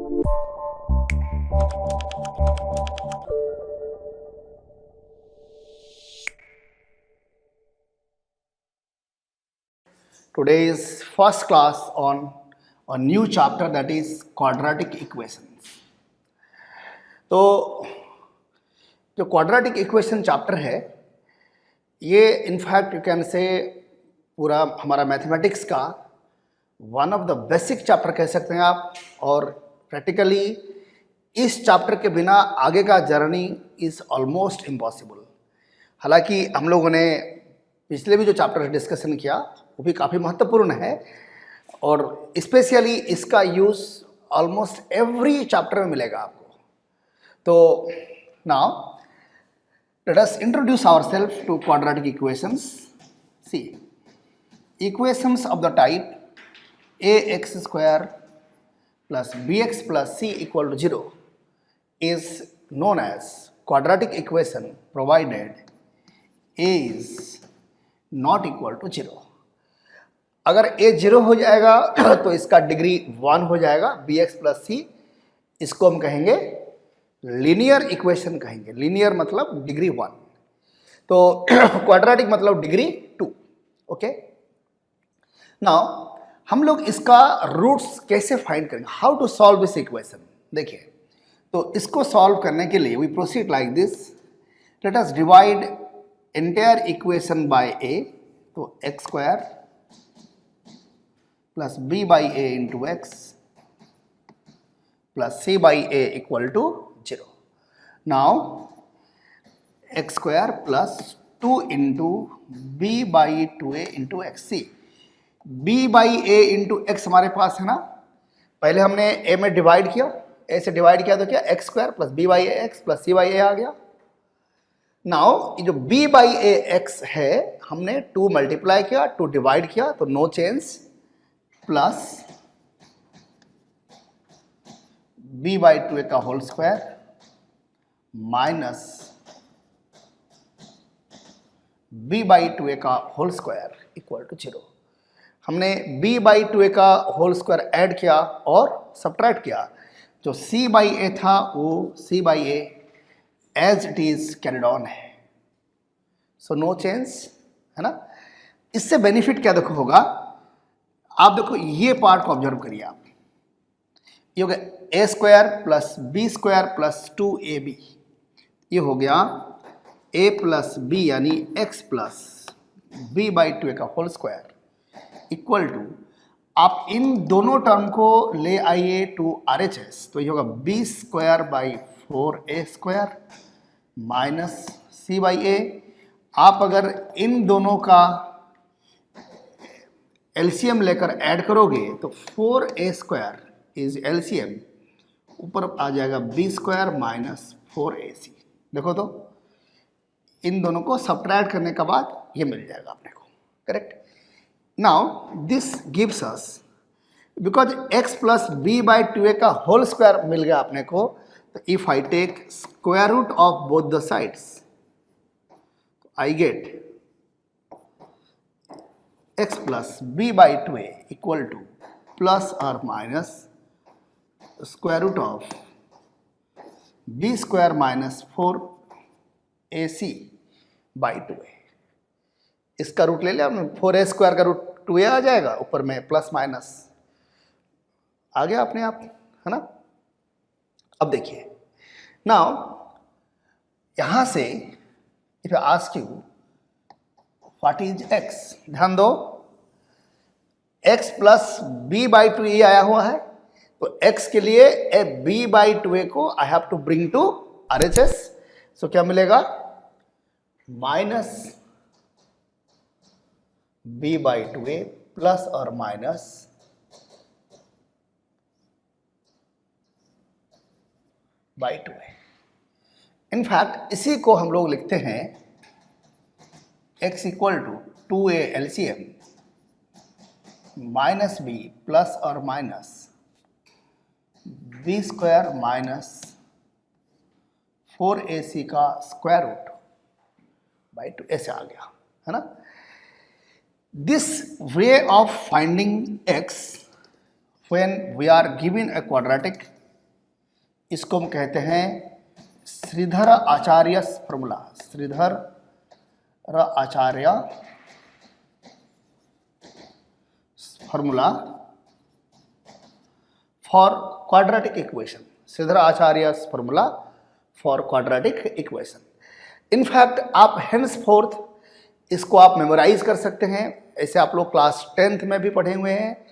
Today is first class on a new chapter, that is quadratic equations. तो जो quadratic equation chapter है ये in fact you can say पूरा हमारा mathematics का one of the basic chapter कह सकते हैं आप, और प्रैक्टिकली इस चैप्टर के बिना आगे का जर्नी इज़ ऑलमोस्ट इम्पॉसिबल। हालांकि हम लोगों ने पिछले भी जो चैप्टर डिस्कशन किया वो भी काफ़ी महत्वपूर्ण है, और स्पेशली इसका यूज़ ऑलमोस्ट एवरी चैप्टर में मिलेगा आपको। तो now let us introduce ourselves to quadratic equations. See, equations of the type ax square plus bx plus c equal to 0 is known as quadratic equation provided a is not equal to 0. अगर a 0 हो जाएगा तो इसका degree 1 हो जाएगा, bx plus c, इसको हम कहेंगे लीनियर इक्वेशन कहेंगे। लीनियर मतलब डिग्री 1, तो क्वाड्रेटिक मतलब डिग्री 2। ओके, नाउ हम लोग इसका रूट्स कैसे फाइंड करेंगे, how to solve this equation. देखिए, तो इसको सॉल्व करने के लिए we proceed like this. Let us divide entire equation by a, तो x square plus b by a into x plus c by a equal to 0. Now x square plus 2 into b by 2a into x. See, b by a into x हमारे पास है ना, पहले हमने a में divide किया, a से divide किया तो क्या x square plus b by a x plus c by a आ गया। नाउ ये जो b बाई ए एक्स है हमने 2 मल्टीप्लाई किया, 2 डिवाइड किया, तो no change, plus b by 2a का whole square minus b by 2a का होल स्क्वायर इक्वल टू 0। हमने b बाई 2a का होल स्क्वायर ऐड किया और सब्ट्रैक्ट किया, जो c बाई ए था वो c by a as it is carried on है, सो नो चेंज, है ना। इससे बेनिफिट क्या देखो होगा, आप देखो ये पार्ट को ऑब्जर्व करिए आप, ये हो गया a square plus b square plus 2ab, ये हो गया a प्लस बी यानी x plus b by 2a का होल स्क्वायर इक्वल टू, आप इन दोनों टर्म को ले आइए टू RHS, तो ये होगा b square by 4a square minus c by a. आप अगर इन दोनों का LCM लेकर ऐड करोगे तो 4a स्क्वायर इज LCM, ऊपर आ जाएगा b स्क्वायर माइनस 4ac। देखो तो इन दोनों को सब्ट्रैक्ट करने के बाद ये मिल जाएगा अपने को, correct. Now this gives us, because x plus b by 2a का होल स्क्वायर मिल गया अपने को, तो if I take square root of both the sides I get x plus b by 2a equal to plus और minus square root of b square minus 4ac by 2a। इसका root ले लिया हमने, 4a स्क्वायर का root 2a आ जाएगा, ऊपर में plus minus आ गया अपने आप, है ना। अब देखिए, नाउ यहां से if I ask you what is x, ध्यान दो x plus b by 2a आया हुआ है, तो x के लिए ए b बाई 2a को I have to bring to RHS, so क्या मिलेगा minus b by 2a plus और माइनस बाई 2a। इनफैक्ट इसी को हम लोग लिखते हैं x equal to 2a LCM minus b plus और minus b square minus 4ac का स्क्वायर रूट बाई 2, ऐसे आ गया, है ना। This way of finding x when we are given a quadratic इसको हम कहते हैं Shridhar Acharya formula, Shridhar Acharya formula for quadratic equation, Shridhar Acharya formula for quadratic equation. In fact आप हेंसफोर्थ इसको आप मेमोराइज कर सकते हैं, ऐसे आप लोग क्लास 10th में भी पढ़े हुए हैं,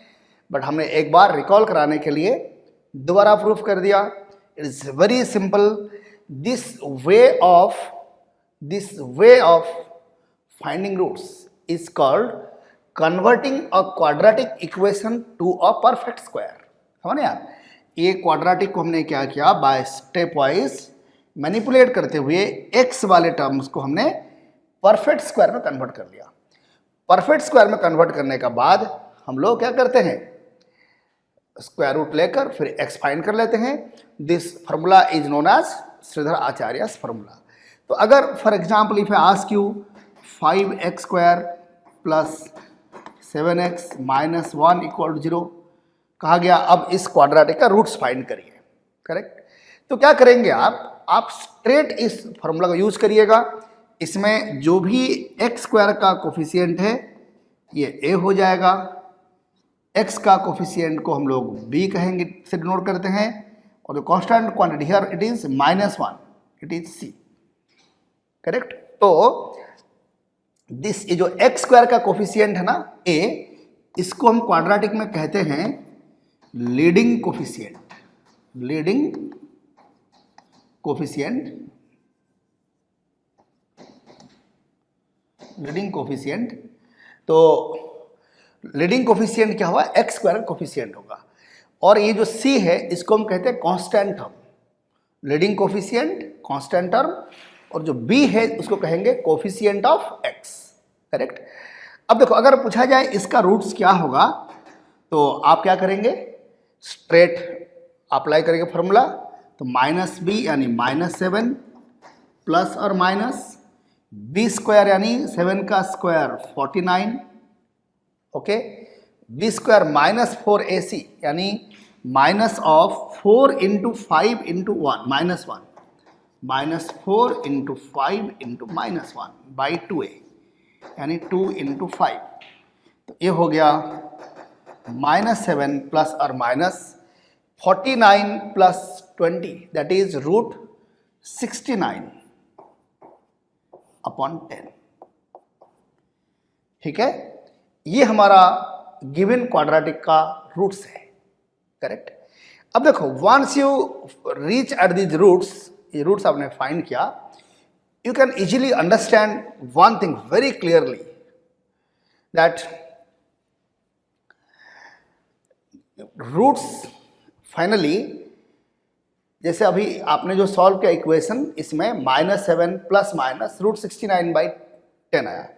बट हमने एक बार रिकॉल कराने के लिए दोबारा प्रूफ कर दिया। It is very simple. This way of finding roots is called converting a quadratic equation to a perfect square. समझ यार, ये क्वाड्रेटिक को हमने क्या किया, बाय स्टेप वाइज मैनिपुलेट करते हुए एक्स वाले टर्म्स को हमने परफेक्ट स्क्वायर में कन्वर्ट कर लिया। परफेक्ट स्क्वायर में कन्वर्ट करने के बाद हम लोग क्या करते हैं, स्क्वायर रूट लेकर फिर एक्स फाइंड कर लेते हैं। This formula is known as Shridhar Acharya formula. तो अगर for example if I ask you 5x square plus 7x minus 1 equal 0 कहा गया, अब इस क्वाड्रेटिक का रूट्स फाइंड करिए। करेक्ट। तो क्या करेंगे आप स्ट्रेट इस फार्मूला को यूज करिएगा। इसमें जो भी एक्स स्क्वायर का कोफिशिएंट है ये a हो जाएगा, x का कोफिशिएंट को हम लोग b कहेंगे, से डिनोट करते हैं, और जो constant quantity here it is -1, it is c। Correct. तो दिस ये जो एक्स स्क्वायर का कोफिशिएंट है ना a, इसको हम क्वाड्रेटिक में कहते हैं leading coefficient, leading coefficient, leading coefficient. तो लीडिंग कोफिशिएंट क्या हुआ, एक्स स्क्वायर कोफिशिएंट होगा, और ये जो c है इसको हम कहते हैं constant term, leading coefficient constant term, और जो b है उसको कहेंगे कोफिशिएंट ऑफ x। करेक्ट। अब देखो अगर पूछा जाए इसका रूट्स क्या होगा, तो आप क्या करेंगे, स्ट्रेट अप्लाई करेंगे फॉर्मूला। तो -b यानी -7 प्लस और माइनस b स्क्वायर यानी 7 का square 49, okay, b square -4ac यानी minus of 4 into 5 into 1 -1, -4 into 5 into -1 by 2a यानी 2 इंटू 5। तो ये हो गया -7 प्लस और minus 49 plus 20 that is root 69 upon 10। ठीक है, ये हमारा गिवन क्वाड्रेटिक का रूट्स है। करेक्ट। अब देखो once you reach at these roots, ये रूट्स आपने फाइंड किया, you can easily understand one thing very clearly that roots finally, जैसे अभी आपने जो सॉल्व किया इक्वेशन, इसमें -7 प्लस माइनस रूट 69/10 आया,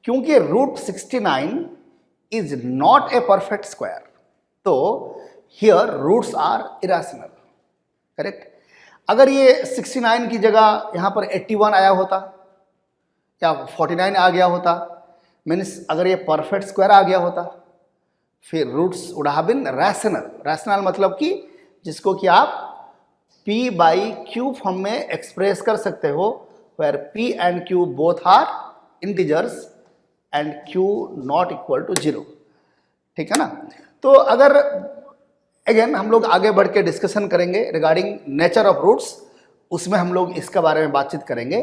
क्योंकि root 69 is not a perfect square, तो here roots are irrational. Correct. अगर ये 69 की जगह यहाँ पर 81 आया होता या 49 आ गया होता, मीन्स अगर ये परफेक्ट स्क्वायर आ गया होता, फिर roots would have been rational. Rational मतलब कि जिसको कि आप p बाई क्यू फॉर्म में एक्सप्रेस कर सकते हो, where p and q both are integers and q not equal to 0। ठीक है ना। तो अगर अगेन हम लोग आगे बढ़ के डिस्कशन करेंगे रिगार्डिंग नेचर ऑफ रूट्स, उसमें हम लोग इसके बारे में बातचीत करेंगे।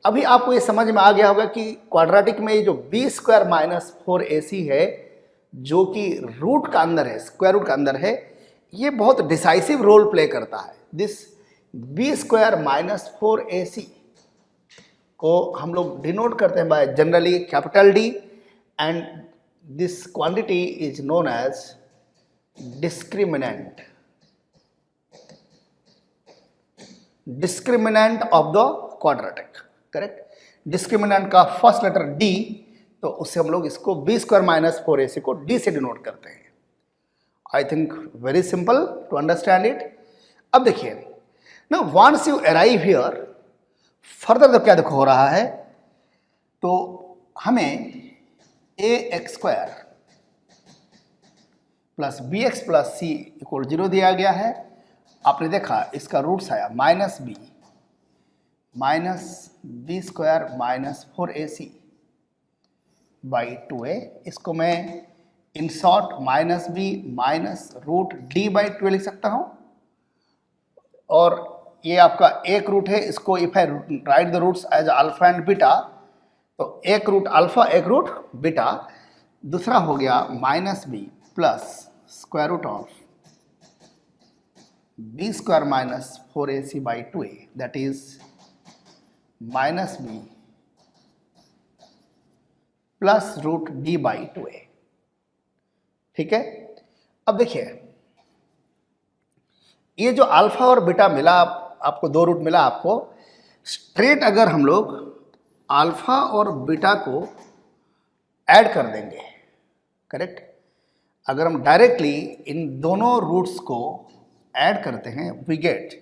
अभी आपको ये समझ में आ गया होगा कि क्वाड्रेटिक में ये जो b स्क्वायर माइनस 4ac है, जो कि रूट का अंदर है, स्क्वायर रूट का अंदर है, ये बहुत डिसाइसिव रोल प्ले करता है। This b square minus 4ac को हम लोग डिनोट करते हैं by generally capital D, and this quantity is known as discriminant, discriminant of the quadratic। Correct. Discriminant का फर्स्ट लेटर D, तो उससे हम लोग इसको b स्क्वायर माइनस 4ac को D से डिनोट करते हैं। I think very simple to understand it. अब देखिए ना, once you arrive here, further तो क्या देखो हो रहा है, तो हमें ax square plus bx plus c equal 0 दिया गया है, आपने देखा इसका रूट्स आया -b square minus 4ac by 2a। इसको मैं in short -b minus root d by 2 लिख सकता हूँ। और ये आपका एक रूट है, इसको if I write the roots as alpha and beta, तो एक रूट अल्फा एक रूट बीटा। दूसरा हो गया -b plus square root of b square minus 4ac by 2a, that is -b plus root d by 2a। ठीक है, अब देखिए ये जो अल्फा और बीटा मिला, आपको दो रूट मिला आपको, स्ट्रेट अगर हम लोग अल्फा और बीटा को ऐड कर देंगे, करेक्ट, अगर हम डायरेक्टली इन दोनों रूट्स को ऐड करते हैं, we get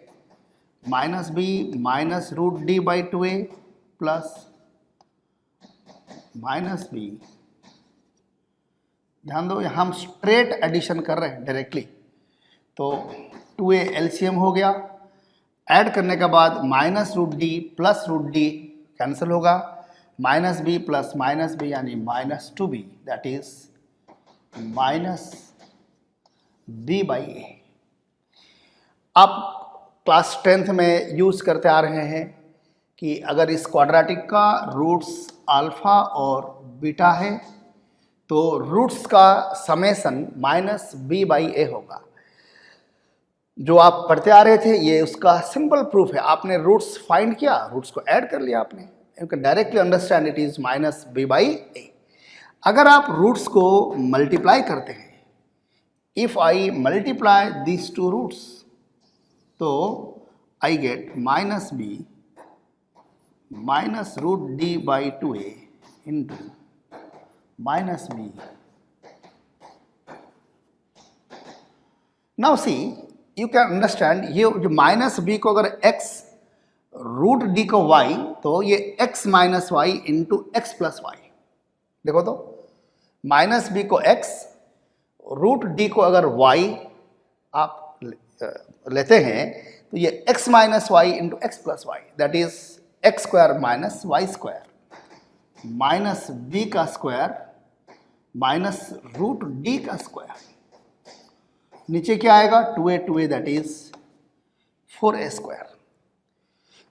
-b minus root d by 2a plus -b। ध्यान दो यहाँ हम स्ट्रेट एडिशन कर रहे हैं डायरेक्टली, तो 2a एलसीएम हो गया, ऐड करने के बाद minus root d plus root d cancel होगा, -b प्लस -b यानी -2b, that is -b by a। आप क्लास 10th में यूज करते आ रहे हैं कि अगर इस क्वाड्रेटिक का रूट्स अल्फा और बीटा है तो रूट्स का समेसन -b बाई a होगा। जो आप पढ़ते आ रहे थे ये उसका सिंपल प्रूफ है। आपने रूट्स फाइंड किया, रूट्स को ऐड कर लिया आपने, you can directly understand it is -b by a। अगर आप रूट्स को मल्टीप्लाई करते हैं, if I multiply this two roots, तो I get -b minus root d by 2a into -b। Now see you can understand, ये जो -b को अगर x रूट d को y, तो ये x minus y into x plus Y. देखो तो -b को x, रूट d को अगर y आप लेते हैं तो ये x minus y into x plus y, that is x square minus y square minus b का स्क्वायर माइनस रूट d का स्क्वायर। नीचे क्या आएगा 2a that is 4a square.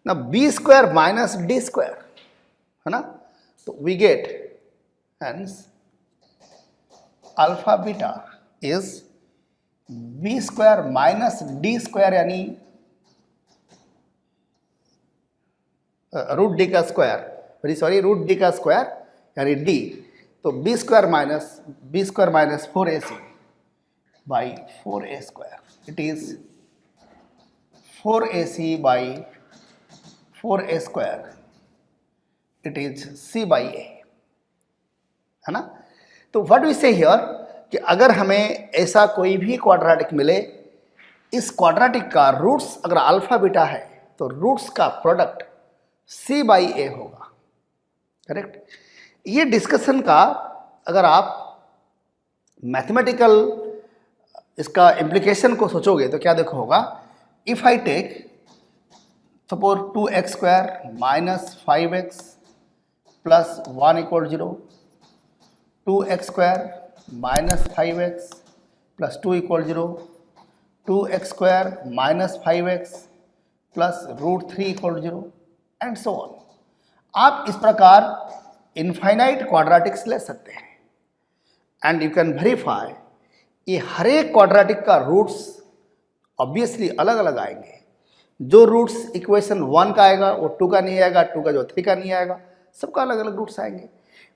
ना b square minus d square है ना, तो we get hence alpha beta is b square minus d square यानी रूट d का square, very sorry, root d का स्क्वायर यानी d, तो b square minus 4ac by 4a square, it is 4ac by 4a square, it is c by a, है ना। तो what we से here कि अगर हमें ऐसा कोई भी क्वाड्रेटिक मिले, इस क्वाड्रेटिक का रूट्स अगर अल्फा बीटा है तो रूट्स का प्रोडक्ट c बाई a होगा, करेक्ट। ये डिस्कशन का अगर आप मैथमेटिकल इसका इम्प्लीकेशन को सोचोगे तो क्या देखो होगा, if I take suppose 2x square minus 5x plus 1 equal 0, 2x square minus 5x plus 2 equal 0, 2x square minus 5x plus root 3 equal 0 and so on. आप इस प्रकार इनफाइनाइट क्वाड्रेटिक्स ले सकते हैं एंड यू कैन वेरीफाई ये हर एक quadratic का roots obviously अलग अलग आएंगे। जो रूट्स इक्वेशन 1 का आएगा वो 2 का नहीं आएगा, 2 का जो 3 का नहीं आएगा, सबका अलग अलग रूट्स आएंगे।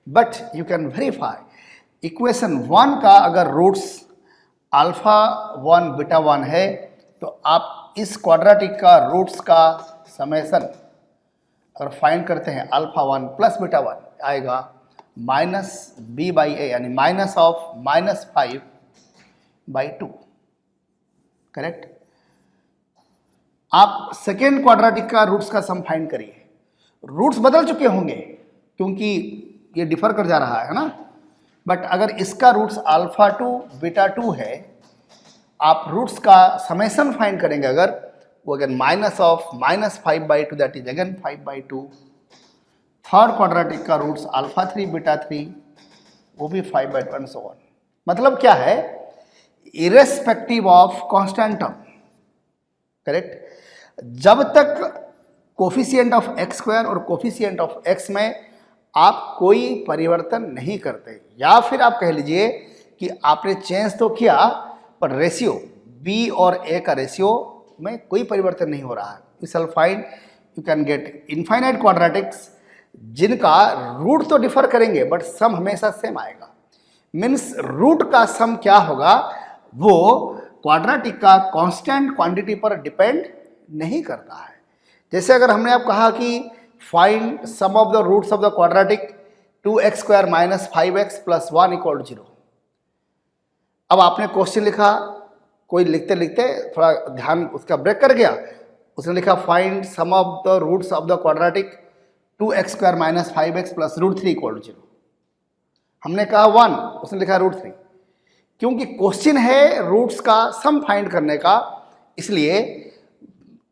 But you can verify equation 1 का अगर रूट्स अल्फा 1 बीटा 1 है तो आप इस क्वाड्रेटिक का रूट्स का समेसन अगर फाइंड करते हैं अल्फा 1 प्लस बीटा 1 आएगा -b बाई a यानी माइनस ऑफ -5 बाई 2, करेक्ट। आप सेकेंड क्वाड्रेटिक का रूट्स का सम फाइंड करिए, रूट्स बदल चुके होंगे क्योंकि ये डिफर कर जा रहा है ना। बट अगर इसका रूट्स अल्फा 2 बीटा 2 है, आप रूट्स का समेशन फाइंड करेंगे अगर, वो again minus of -5/2 that is again 5/2। Third quadratic का रूट्स अल्फा 3 बीटा 3 वो भी 5/2 एंड सो ऑन। मतलब क्या है, irrespective of constant term, correct. जब तक कोफिशिएंट ऑफ एक्स स्क्वायर और कोफिशिएंट ऑफ एक्स में आप कोई परिवर्तन नहीं करते, या फिर आप कह लीजिए कि आपने चेंज तो किया पर रेशियो बी और ए का रेशियो में कोई परिवर्तन नहीं हो रहा है, you shall find you can get infinite quadratics जिनका रूट तो डिफर करेंगे बट सम हमेशा सेम आएगा। मीन्स रूट का सम क्या होगा, वो क्वाड्रेटिक का कांस्टेंट क्वांटिटी पर डिपेंड नहीं करता है। जैसे अगर हमने आप कहा कि find sum of the roots of the quadratic 2x square minus 5x plus 1 equal to 0। अब आपने क्वेश्चन लिखा, कोई लिखते लिखते थोड़ा ध्यान उसका ब्रेक कर गया, उसने लिखा find sum of the roots of the quadratic 2x square minus 5x plus √3 equal to 0। हमने कहा 1, उसने लिखा √3। क्योंकि क्वेश्चन है रूट्स का सम फाइंड करने का, इसलिए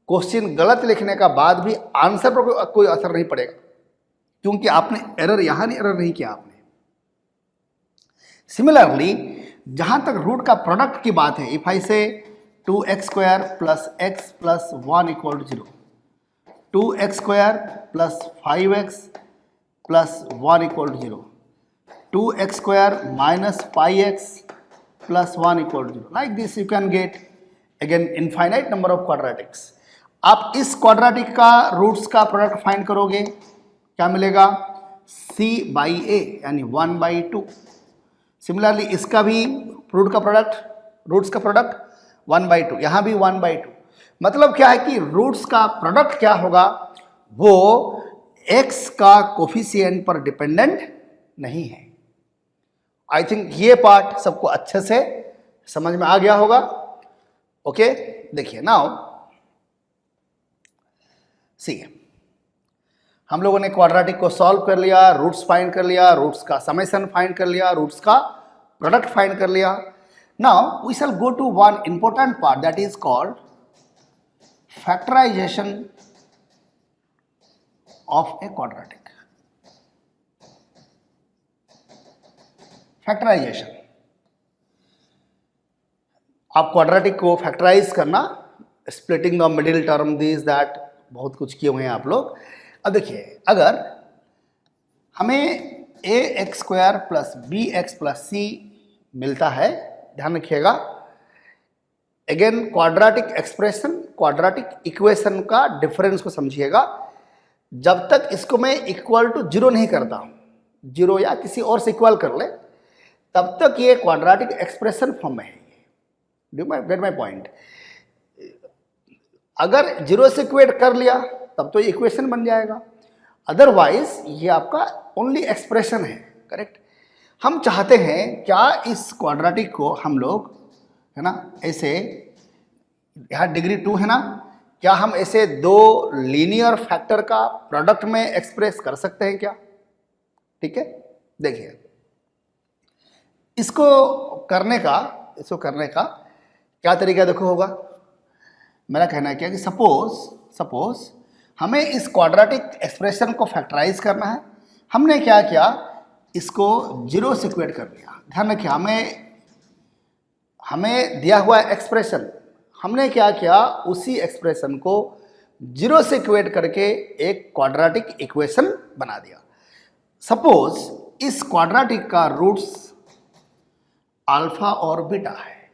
क्वेश्चन गलत लिखने का बाद भी आंसर पर कोई असर नहीं पड़ेगा, क्योंकि आपने एरर यहां एरर नहीं किया आपने। सिमिलरली जहां तक रूट का प्रोडक्ट की बात है, if I say 2x square plus x plus 1 equal to 0, 2x square plus 5x plus 1 equal to 0, 2x square minus 5x plus 1 equal to 0। Like this you can get again infinite number of quadratics. आप इस quadratic का roots का product find करोगे, क्या मिलेगा, c/a यानी 1/2। Similarly इसका भी रूट का प्रोडक्ट, रूट्स का प्रोडक्ट 1/2, यहाँ भी 1/2। मतलब क्या है कि रूट्स का प्रोडक्ट क्या होगा, वो x का कोफिशिएंट पर डिपेंडेंट नहीं है। आई थिंक ये पार्ट सबको अच्छे से समझ में आ गया होगा। ओके, देखिए नाउ सी, हम लोगों ने क्वाड्रेटिक को सॉल्व कर लिया, रूट्स फाइंड कर लिया, रूट्स का समेशन फाइंड कर लिया, रूट्स का प्रोडक्ट फाइंड कर लिया। Now we shall go to one important part that is called factorization of a quadratic. Factorization, आप क्वाड्रेटिक को फैक्टराइज करना, splitting the middle term, this that, बहुत कुछ किए हुए हैं आप लोग। अब देखिए, अगर हमें ax square plus bx plus c मिलता है, ध्यान रखिएगा, again quadratic expression, quadratic equation का डिफरेंस को समझिएगा। जब तक इसको मैं इक्वल टू 0 नहीं करता हूं, 0 या किसी और से इक्वल कर ले, तब तक ये क्वाड्रेटिक एक्सप्रेशन फॉर्म में है। Do get my point? अगर 0 से इक्वेट कर लिया तब तो इक्वेशन बन जाएगा, अदरवाइज ये आपका ओनली एक्सप्रेशन है, करेक्ट। हम चाहते हैं क्या इस क्वाड्रेटिक को हम लोग, है ना, ऐसे, यहाँ डिग्री 2 है ना, क्या हम ऐसे दो लीनियर फैक्टर का प्रोडक्ट में एक्सप्रेस कर सकते हैं क्या? ठीक है, देखिए इसको करने का क्या तरीका देखो होगा। मेरा कहना है क्या कि सपोज हमें इस क्वाड्रेटिक एक्सप्रेशन को फैक्टराइज करना है। हमने क्या किया, इसको 0 से इक्वेट कर लिया। ध्यान रखिए, हमें दिया हुआ एक्सप्रेशन, हमने क्या किया, उसी एक्सप्रेशन को 0 से इक्वेट करके एक क्वाड्रेटिक इक्वेशन बना दिया। सपोज इस क्वाड्रेटिक का रूट्स अल्फा और बीटा है,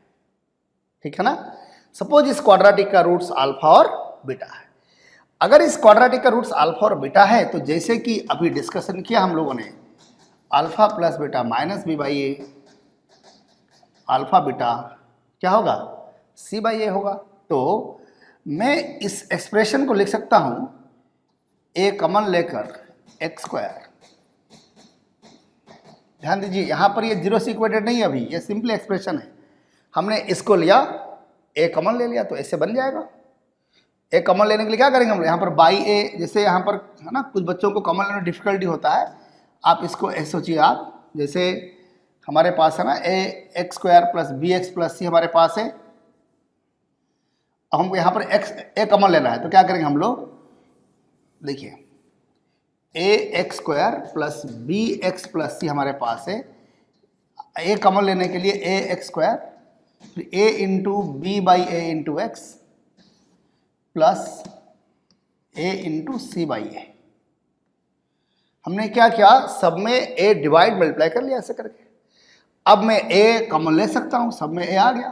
ठीक है ना। सपोज इस क्वाड्रेटिक का रूट्स अल्फा और बीटा है। अगर इस क्वाड्रेटिक का रूट्स अल्फा और बीटा है तो जैसे कि अभी डिस्कशन किया हम लोगों ने, alpha plus beta minus b/a, alpha beta क्या होगा, c/a होगा। तो मैं इस एक्सप्रेशन को लिख सकता हूं a कॉमन लेकर x स्क्वायर। ध्यान दीजिए, यहां पर ये 0 से इक्वेटेड नहीं है, अभी ये सिंपली एक्सप्रेशन है। हमने इसको लिया, a कॉमन ले लिया तो ऐसे बन जाएगा। a कॉमन लेने के लिए क्या करेंगे हम, यहाँ पर बाई a, जैसे यहाँ पर है ना, कुछ बच्चों को कॉमन लेने में डिफिकल्टी होता है। आप इसको ऐसे सोचिए, आप जैसे हमारे पास है ना ax square plus bx plus c हमारे पास है, अब हमको यहाँ पर एक्स ए कॉमन लेना है, तो क्या करेंगे हम लोग, देखिए a x square plus b x plus c हमारे पास है। ए कॉमन लेने के लिए ए एक्स स्क्वायर फिर a into b by a into x plus a into c by a. हमने क्या किया, सब में ए डिवाइड मल्टीप्लाई कर लिया ऐसे करके। अब मैं ए कॉमन ले सकता हूं, सब में ए आ गया,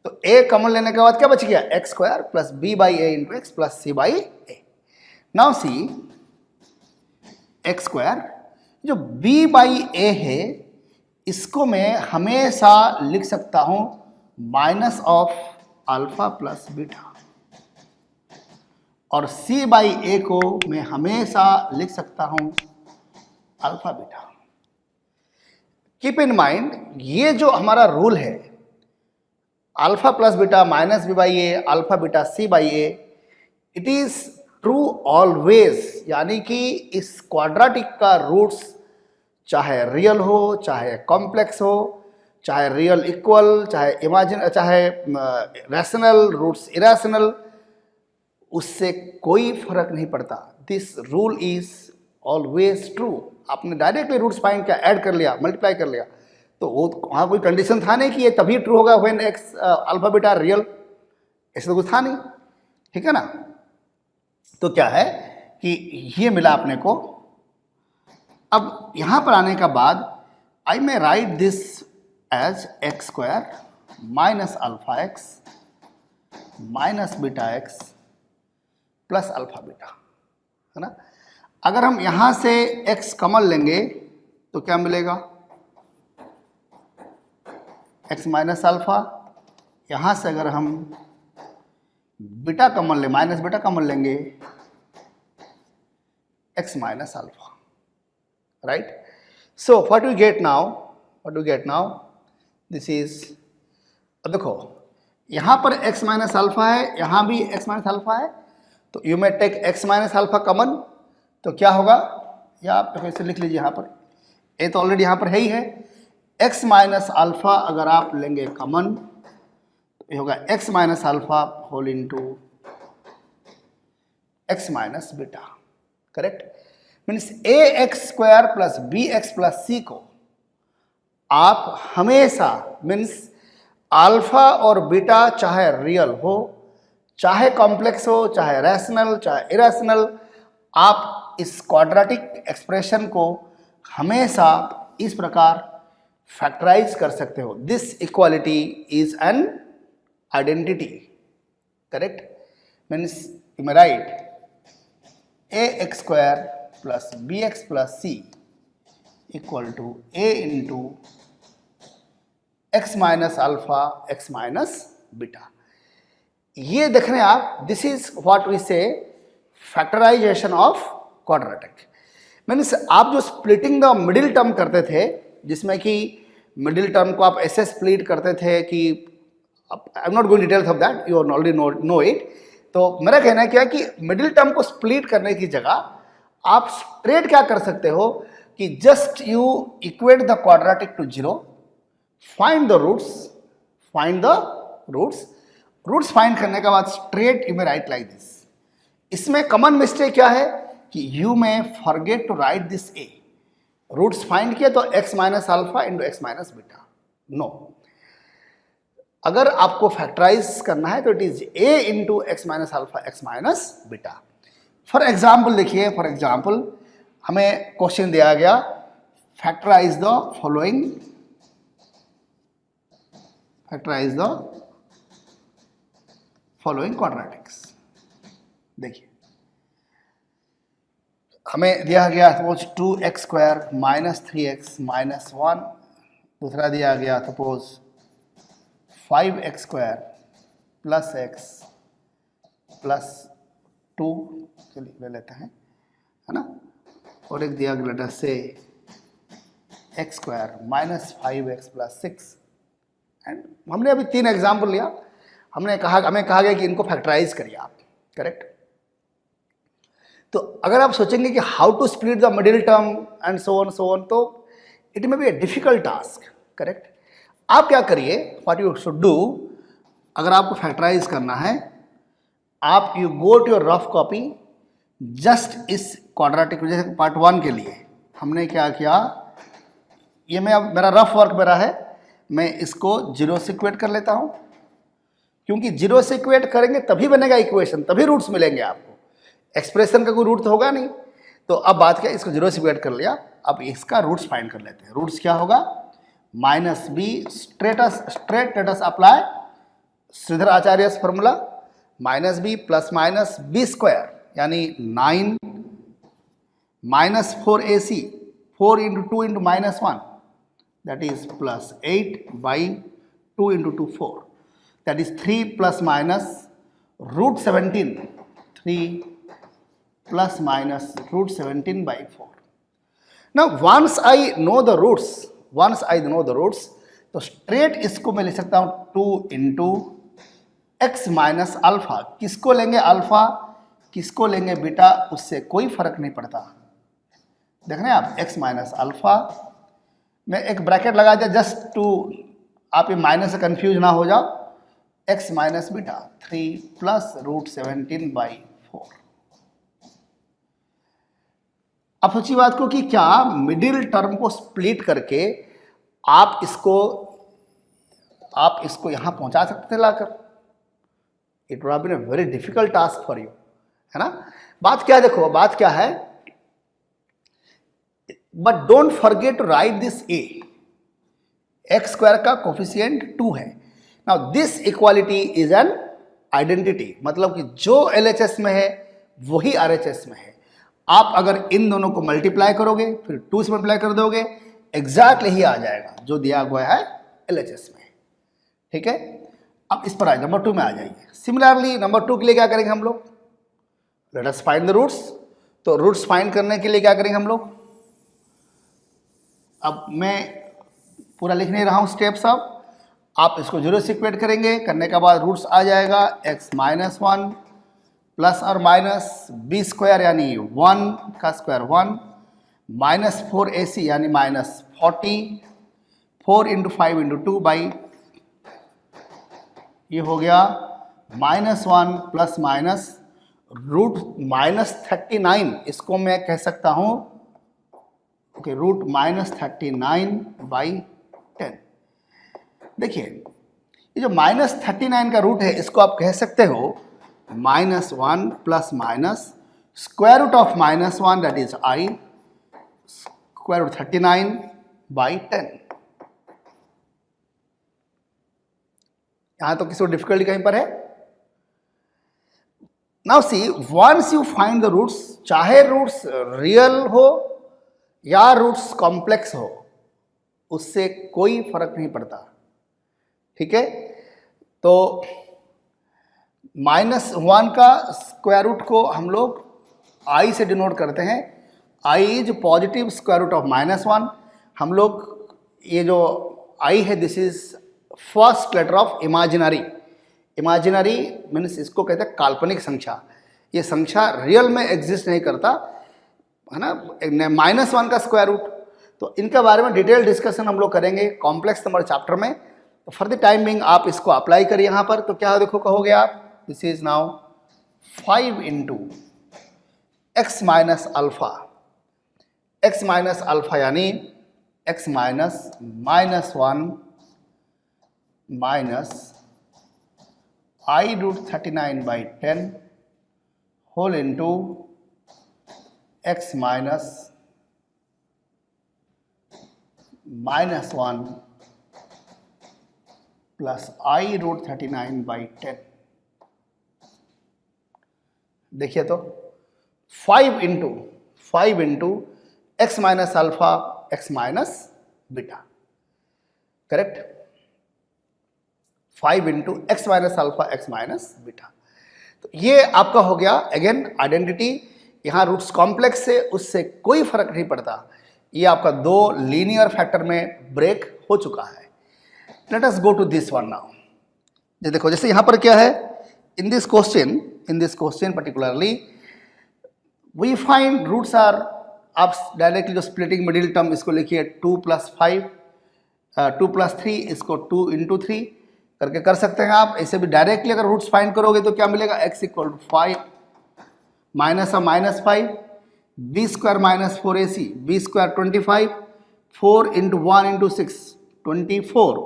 तो ए कॉमन लेने के बाद क्या बच गया, x square plus b by a into x plus c by a. Now see x square, जो बी बाई ए है इसको मैं हमेशा लिख सकता हूं minus of alpha plus beta, और सी बाई ए को मैं हमेशा लिख सकता हूं alpha beta. Keep in mind, ये जो हमारा रूल है alpha plus beta minus b by a alpha beta c by a, it is true always, यानी कि इस क्वाड्रेटिक का रूट्स चाहे रियल हो चाहे कॉम्प्लेक्स हो, चाहे रियल इक्वल चाहे इमेजिन चाहे रैशनल रूट्स इरेशनल, उससे कोई फर्क नहीं पड़ता। This rule is always true. आपने डायरेक्टली रूट्स फाइंड किया, ऐड कर लिया, मल्टीप्लाई कर लिया, तो वो वहाँ कोई कंडीशन था नहीं कि ये तभी ट्रू होगा when x alpha beta real, ऐसा तो कुछ था नहीं, ठीक है ना। तो क्या है कि ये मिला अपने को। अब यहाँ पर आने का बाद I may write this as x square minus alpha x minus beta x plus alpha beta, है ना। अगर हम यहाँ से x कॉमन लेंगे तो क्या मिलेगा, x माइनस अल्फा। यहाँ से अगर हम बीटा कॉमन ले माइनस बीटा कॉमन लेंगे x minus alpha, right. So what we get now, this is, देखो यहाँ पर x माइनस अल्फा है, यहाँ भी x माइनस अल्फा है, तो you may take x minus alpha common, तो क्या होगा, या आप फिर से लिख लीजिए यहाँ पर, ए तो ऑलरेडी यहाँ पर है ही है, x माइनस अल्फा अगर आप लेंगे कॉमन तो ये होगा x minus alpha whole into x minus beta, correct. Means a x square plus b x plus c को आप हमेशा मीन्स अल्फा और बीटा चाहे रियल हो चाहे कॉम्प्लेक्स हो चाहे रैशनल चाहे इरेशनल, आप इस क्वाड्रेटिक एक्सप्रेशन को हमेशा इस प्रकार फैक्टराइज कर सकते हो। This equality is an identity, correct. Means you may write a x square plus b x plus c equal to a into x minus alpha x minus beta. ये देख रहे हैं आप, this is what we say factorization of quadratic. Means आप जो splitting the middle term करते थे, जिसमें कि मिडिल टर्म को आप ऐसे स्प्लिट करते थे कि आई am not going details of that, you already know it. तो मेरा कहना है क्या कि मिडिल टर्म को स्प्लिट करने की जगह आप स्ट्रेट क्या कर सकते हो कि just you equate the quadratic to zero, find the roots, roots find करने के बाद straight you may write like this. इसमें कॉमन मिस्टेक क्या है कि you may forget to write this a. Roots find किया तो x minus alpha into x minus beta, no. अगर आपको फैक्टराइज करना है तो it is a into x minus alpha x minus beta. For example देखिए, फॉर एग्जाम्पल हमें question दिया गया factorize the following, factorize the following quadratics. देखिए हमें दिया गया suppose 2x square minus 3x minus 1, दूसरा दिया गया suppose 5x square plus x plus 2, चलिए ले लेते हैं, है ना। और एक दिया गया से x square minus 5x plus 6, and हमने अभी 3 एग्जाम्पल लिया। हमें कहा गया कि इनको फैक्टराइज करिए आप, करेक्ट। तो अगर आप सोचेंगे कि how to split the middle term and so on, तो it may be a difficult task, correct. आप क्या करिए, व्हाट यू शुड डू, अगर आपको फैक्टराइज करना है आप you go to your rough copy, just इस क्वाड्रेटिक जैसे पार्ट 1 के लिए हमने क्या किया, ये मैं अब मेरा रफ वर्क मेरा है, मैं इसको 0 से इक्वेट कर लेता हूँ, क्योंकि 0 से इक्वेट करेंगे तभी बनेगा इक्वेशन, तभी रूट्स मिलेंगे आपको, एक्सप्रेशन का कोई रूट तो होगा नहीं। तो अब बात क्या, इसको 0 से इक्वेट कर लिया, अब इसका रूट्स फाइंड कर लेते हैं। रूट्स क्या होगा, minus b straight let's apply Shridhar Acharya formula, minus b plus minus b square यानी 9 minus 4ac 4 into 2 into minus 1 that is plus 8 by 2 into 2 4 that is 3 plus minus root 17 3 plus minus root 17 by 4. Now once I know the roots, तो straight इसको मैं लिख सकता हूँ 2 into x minus alpha. किसको लेंगे alpha, किसको लेंगे बीटा, उससे कोई फर्क नहीं पड़ता। देख रहे हैं आप, एक्स माइनस अल्फा, मैं एक ब्रैकेट लगा दिया जस्ट टू आप ये माइनस से कंफ्यूज ना हो जाओ, x minus beta 3 plus root 17 by 4। अब सोचिए बात को कि क्या मिडिल टर्म को स्प्लिट करके आप इसको यहां पहुंचा सकते थे लाकर, it would have been a very difficult task for you, है ना। बात क्या है, देखो बात क्या है, but don't forget to write this a, x square का कोफिशिएंट 2 है। Now this equality is an identity, मतलब कि जो LHS में है वही RHS में है। आप अगर इन दोनों को मल्टीप्लाई करोगे फिर 2 से मल्टीप्लाई कर दोगे, एग्जैक्टली ही आ जाएगा जो दिया हुआ है LHS में, ठीक है। अब इस पर आइए, नंबर 2 में आ जाइए। सिमिलरली नंबर 2 के लिए क्या करेंगे हम लोग, let us find the roots. तो रूट्स फाइंड करने के लिए क्या करेंगे हम लोग, अब मैं पूरा लिख नहीं रहा हूं स्टेप्स, अब आप इसको 0 से इक्वेट करेंगे, करने के बाद रूट्स आ जाएगा x माइनस 1 प्लस और माइनस बी स्क्वायर यानी 1 का स्क्वायर 1 माइनस 4ac यानी माइनस 40 4 इंटू 5 इंटू 2 बाई, ये हो गया minus 1 plus minus root minus 39, इसको मैं कह सकता हूं ओके रूट माइनस 39 बाई 10। देखिए ये जो माइनस 39 का रूट है इसको आप कह सकते हो minus 1 plus minus square root of minus 1 that is i square root 39 by 10। यहां तो किसी को डिफिकल्टी कहीं पर है। Now see once you find the roots, चाहे रूट्स रियल हो या रूट्स कॉम्प्लेक्स हो, उससे कोई फर्क नहीं पड़ता, ठीक है। तो -1 का स्क्वायर रूट को हम लोग i से डिनोट करते हैं, i is positive square root of -1। हम लोग ये जो i है this is first letter of imaginary, imaginary means इसको कहते हैं काल्पनिक संख्या, ये संख्या रियल में एग्जिस्ट नहीं करता, है ना। -1 का स्क्वायर रूट, तो इनके बारे में डिटेल डिस्कशन हम लोग करेंगे कॉम्प्लेक्स नंबर चैप्टर में। तो फॉर द टाइम बिंग आप इसको अप्लाई करिए यहाँ पर। तो क्या देखो कहोगे आप, this is now 5 into x minus alpha, x minus alpha यानी x minus -1 minus i root 39 by 10 whole into x minus -1 plus i root 39 by 10। देखिए तो 5 into x minus alpha x minus beta, correct. 5 into x minus alpha x minus beta. तो ये आपका हो गया again identity. यहाँ roots complex से उससे कोई फर्क नहीं पड़ता, ये आपका 2 लीनियर फैक्टर में ब्रेक हो चुका है। Let us go to this one now. ये देखो जैसे यहाँ पर क्या है, in this question particularly we find roots are, आप डायरेक्टली जो स्प्लिटिंग मिडिल टर्म इसको लिखिए 2 प्लस 5 2 प्लस 3, इसको 2 इंटू 3 करके कर सकते हैं आप। ऐसे भी डायरेक्टली अगर रूट्स फाइंड करोगे तो क्या मिलेगा, x equal to 5 minus of -5 b square minus 4ac b square 25 4 into 1 into 6 24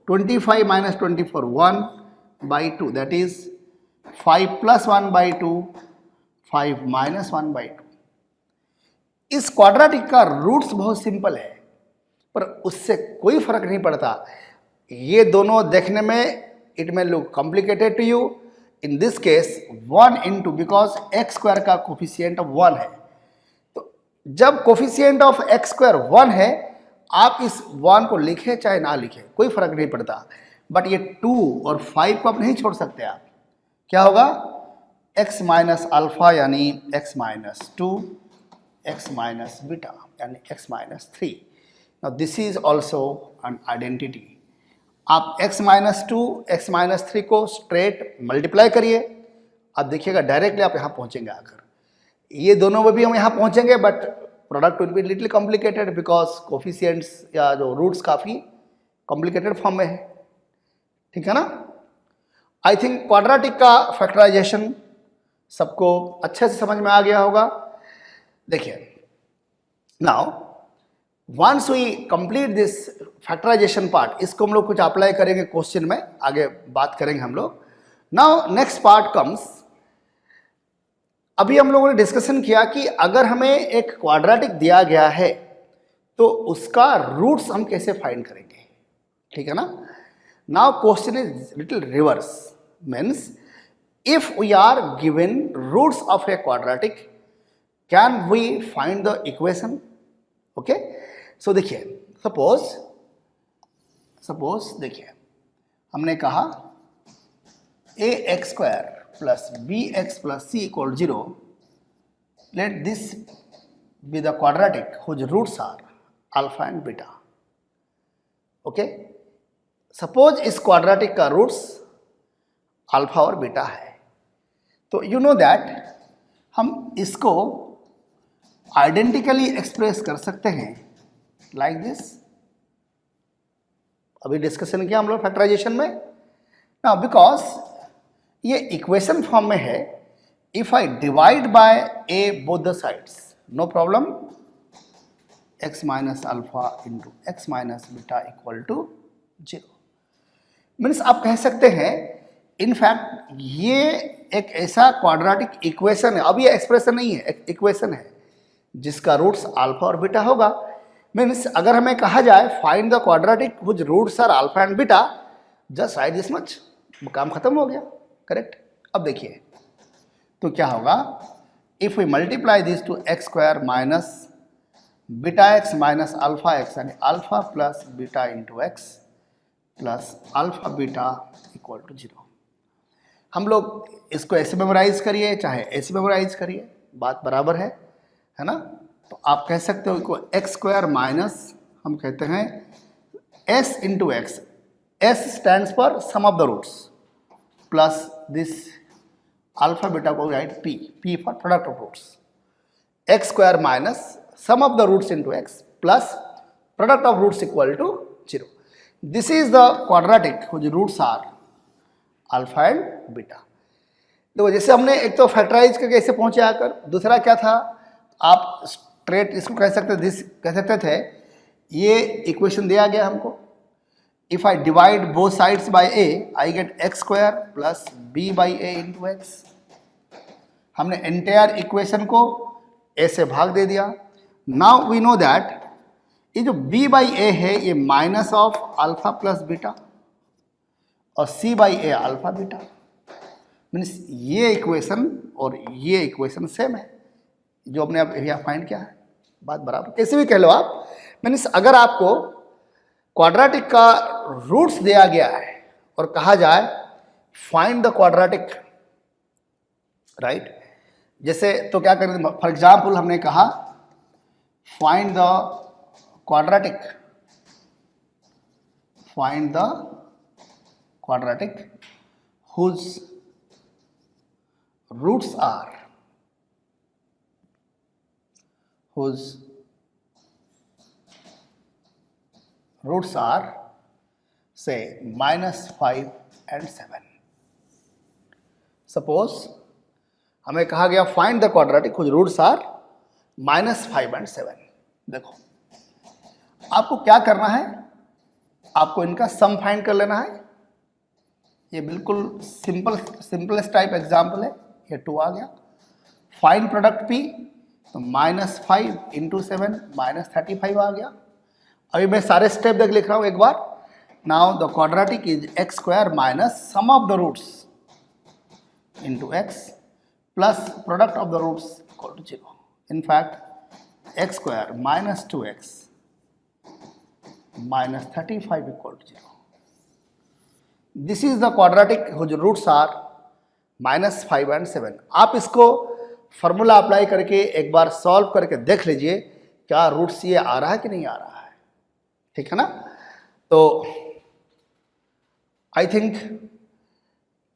25 minus 24 1 by 2 that is 5 plus 1 by 2 5 minus 1 by 2। इस क्वाड्रेटिक का रूट्स बहुत सिंपल है पर उससे कोई फर्क नहीं पड़ता। ये दोनों देखने में इट में look complicated to you. In this case 1 into because x square का कोफिशिएंट ऑफ 1 है, तो जब कोफिशिएंट ऑफ एक्स स्क्वायर 1 है आप इस 1 को लिखें चाहे ना लिखें कोई फर्क नहीं पड़ता। बट ये 2 और 5 को आप नहीं छोड़ सकते। आप क्या होगा, x माइनस अल्फा यानी x minus 2 x minus beta यानी x minus 3। Now this is also an identity. आप x माइनस 2 x माइनस 3 को स्ट्रेट मल्टीप्लाई करिए, आप देखिएगा डायरेक्टली आप यहाँ पहुँचेंगे आकर। ये दोनों में भी हम यहाँ पहुँचेंगे but product will be little complicated because coefficients या जो रूट्स काफ़ी कॉम्प्लिकेटेड फॉर्म में है, ठीक है ना। आई थिंक क्वाड्रेटिक का फैक्टराइजेशन सबको अच्छे से समझ में आ गया होगा। देखिए now once we complete this factorisation part, इसको हम लोग कुछ अप्लाई करेंगे क्वेश्चन में, आगे बात करेंगे हम लोग। नाउ नेक्स्ट पार्ट कम्स, अभी हम लोगों ने डिस्कशन किया कि अगर हमें एक क्वाड्रेटिक दिया गया है तो उसका रूट्स हम कैसे फाइंड करेंगे, ठीक है ना। Now question is little reverse, means if we are given roots of a quadratic can we find the equation. Okay, so देखिए सपोज देखिए हमने कहा a x square plus b x plus c equal 0, let this be the quadratic whose roots are alpha and beta. Okay, suppose इस quadratic का roots alpha और beta है, तो you know that हम इसको आइडेंटिकली एक्सप्रेस कर सकते हैं लाइक दिस। अभी डिस्कशन किया हम लोग फैक्टराइजेशन में। नाउ बिकॉज ये इक्वेशन फॉर्म में है, if I divide by a both the sides no problem, x minus alpha into x minus beta equal to 0। Means आप कह सकते हैं इनफैक्ट ये एक ऐसा क्वाड्रेटिक इक्वेशन है, अब ये एक्सप्रेशन नहीं है, एक इक्वेशन है जिसका रूट्स अल्फा और बीटा होगा। मीन्स अगर हमें कहा जाए find the quadratic which roots are alpha and beta, just write this much, काम खत्म हो गया, करेक्ट। अब देखिए तो क्या होगा, if we multiply this two x square minus beta x minus alpha x यानी alpha plus beta into x plus alpha beta equal to 0। हम लोग इसको ऐसे मेमोराइज करिए चाहे ऐसे मेमोराइज करिए, बात बराबर है ना। तो आप कह सकते हो कि एक्स स्क्वायर माइनस हम कहते हैं s into x, s stands for sum of the roots plus this alpha beta को write p, p for product of roots, x square minus sum of the roots into x plus product of roots equal to 0। This is the quadratic whose roots are alpha and beta. देखो जैसे हमने एक तो factorise करके ऐसे पहुंचे आकर, दूसरा क्या था, आप स्ट्रेट इसको कह सकते दिस कह सकते थे, ये इक्वेशन दिया गया हमको, if I divide both sides by a I get x square plus b by a into x. हमने एंटायर इक्वेशन को ए से भाग दे दिया। नाउ वी नो दैट ये जो b बाई ए है ये minus of alpha plus beta और c by a alpha beta. Means ये इक्वेशन और ये इक्वेशन सेम है जो हमने अब यहाँ फाइंड किया है, बात बराबर। कैसे भी कह लो आप, मीन्स अगर आपको क्वाड्रेटिक का रूट्स दिया गया है और कहा जाए फाइंड द क्वाड्रेटिक, राइट, जैसे तो क्या करें, फॉर एग्जाम्पल हमने कहा find the quadratic, find the quadratic whose roots are से -5 and 7. सपोज हमें कहा गया find the quadratic whose roots are -5 and 7. देखो आपको क्या करना है, आपको इनका सम फाइंड कर लेना है. ये बिल्कुल सिंपलेस्ट टाइप एग्जाम्पल है. ये 2 आ गया. फाइंड प्रोडक्ट P, तो -5 × 7 -35 आ गया. अभी मैं सारे स्टेप देख लिख रहा हूँ एक बार. Now the quadratic is x² minus sum of the roots into x plus product of the roots equal to 0. In fact, x² minus 2x minus 35 equal to 0. This is the quadratic whose roots are -5 and 7. आप इसको formula apply करके एक बार solve करके देख लीजिए क्या roots ये आ रहा है कि नहीं आ रहा है. ठीक है ना. तो आई थिंक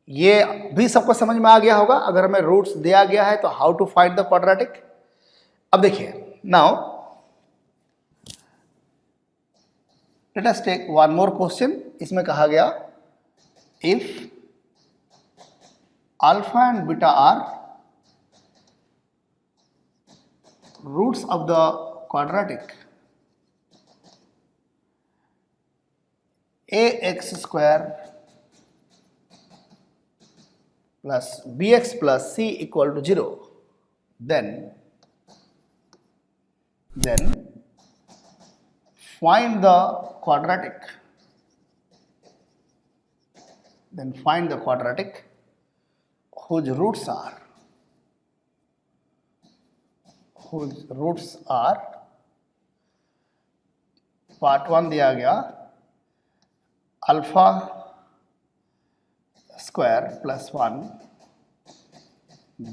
ये भी सबको समझ में आ गया होगा. अगर हमें रूट्स दिया गया है तो how to find the quadratic. अब देखिए, now let us take one more question. इसमें कहा गया if alpha and beta are roots of the quadratic ax² plus bx plus c equal to 0, then find the quadratic. Then find the quadratic whose roots are part 1 दिया गया alpha square plus 1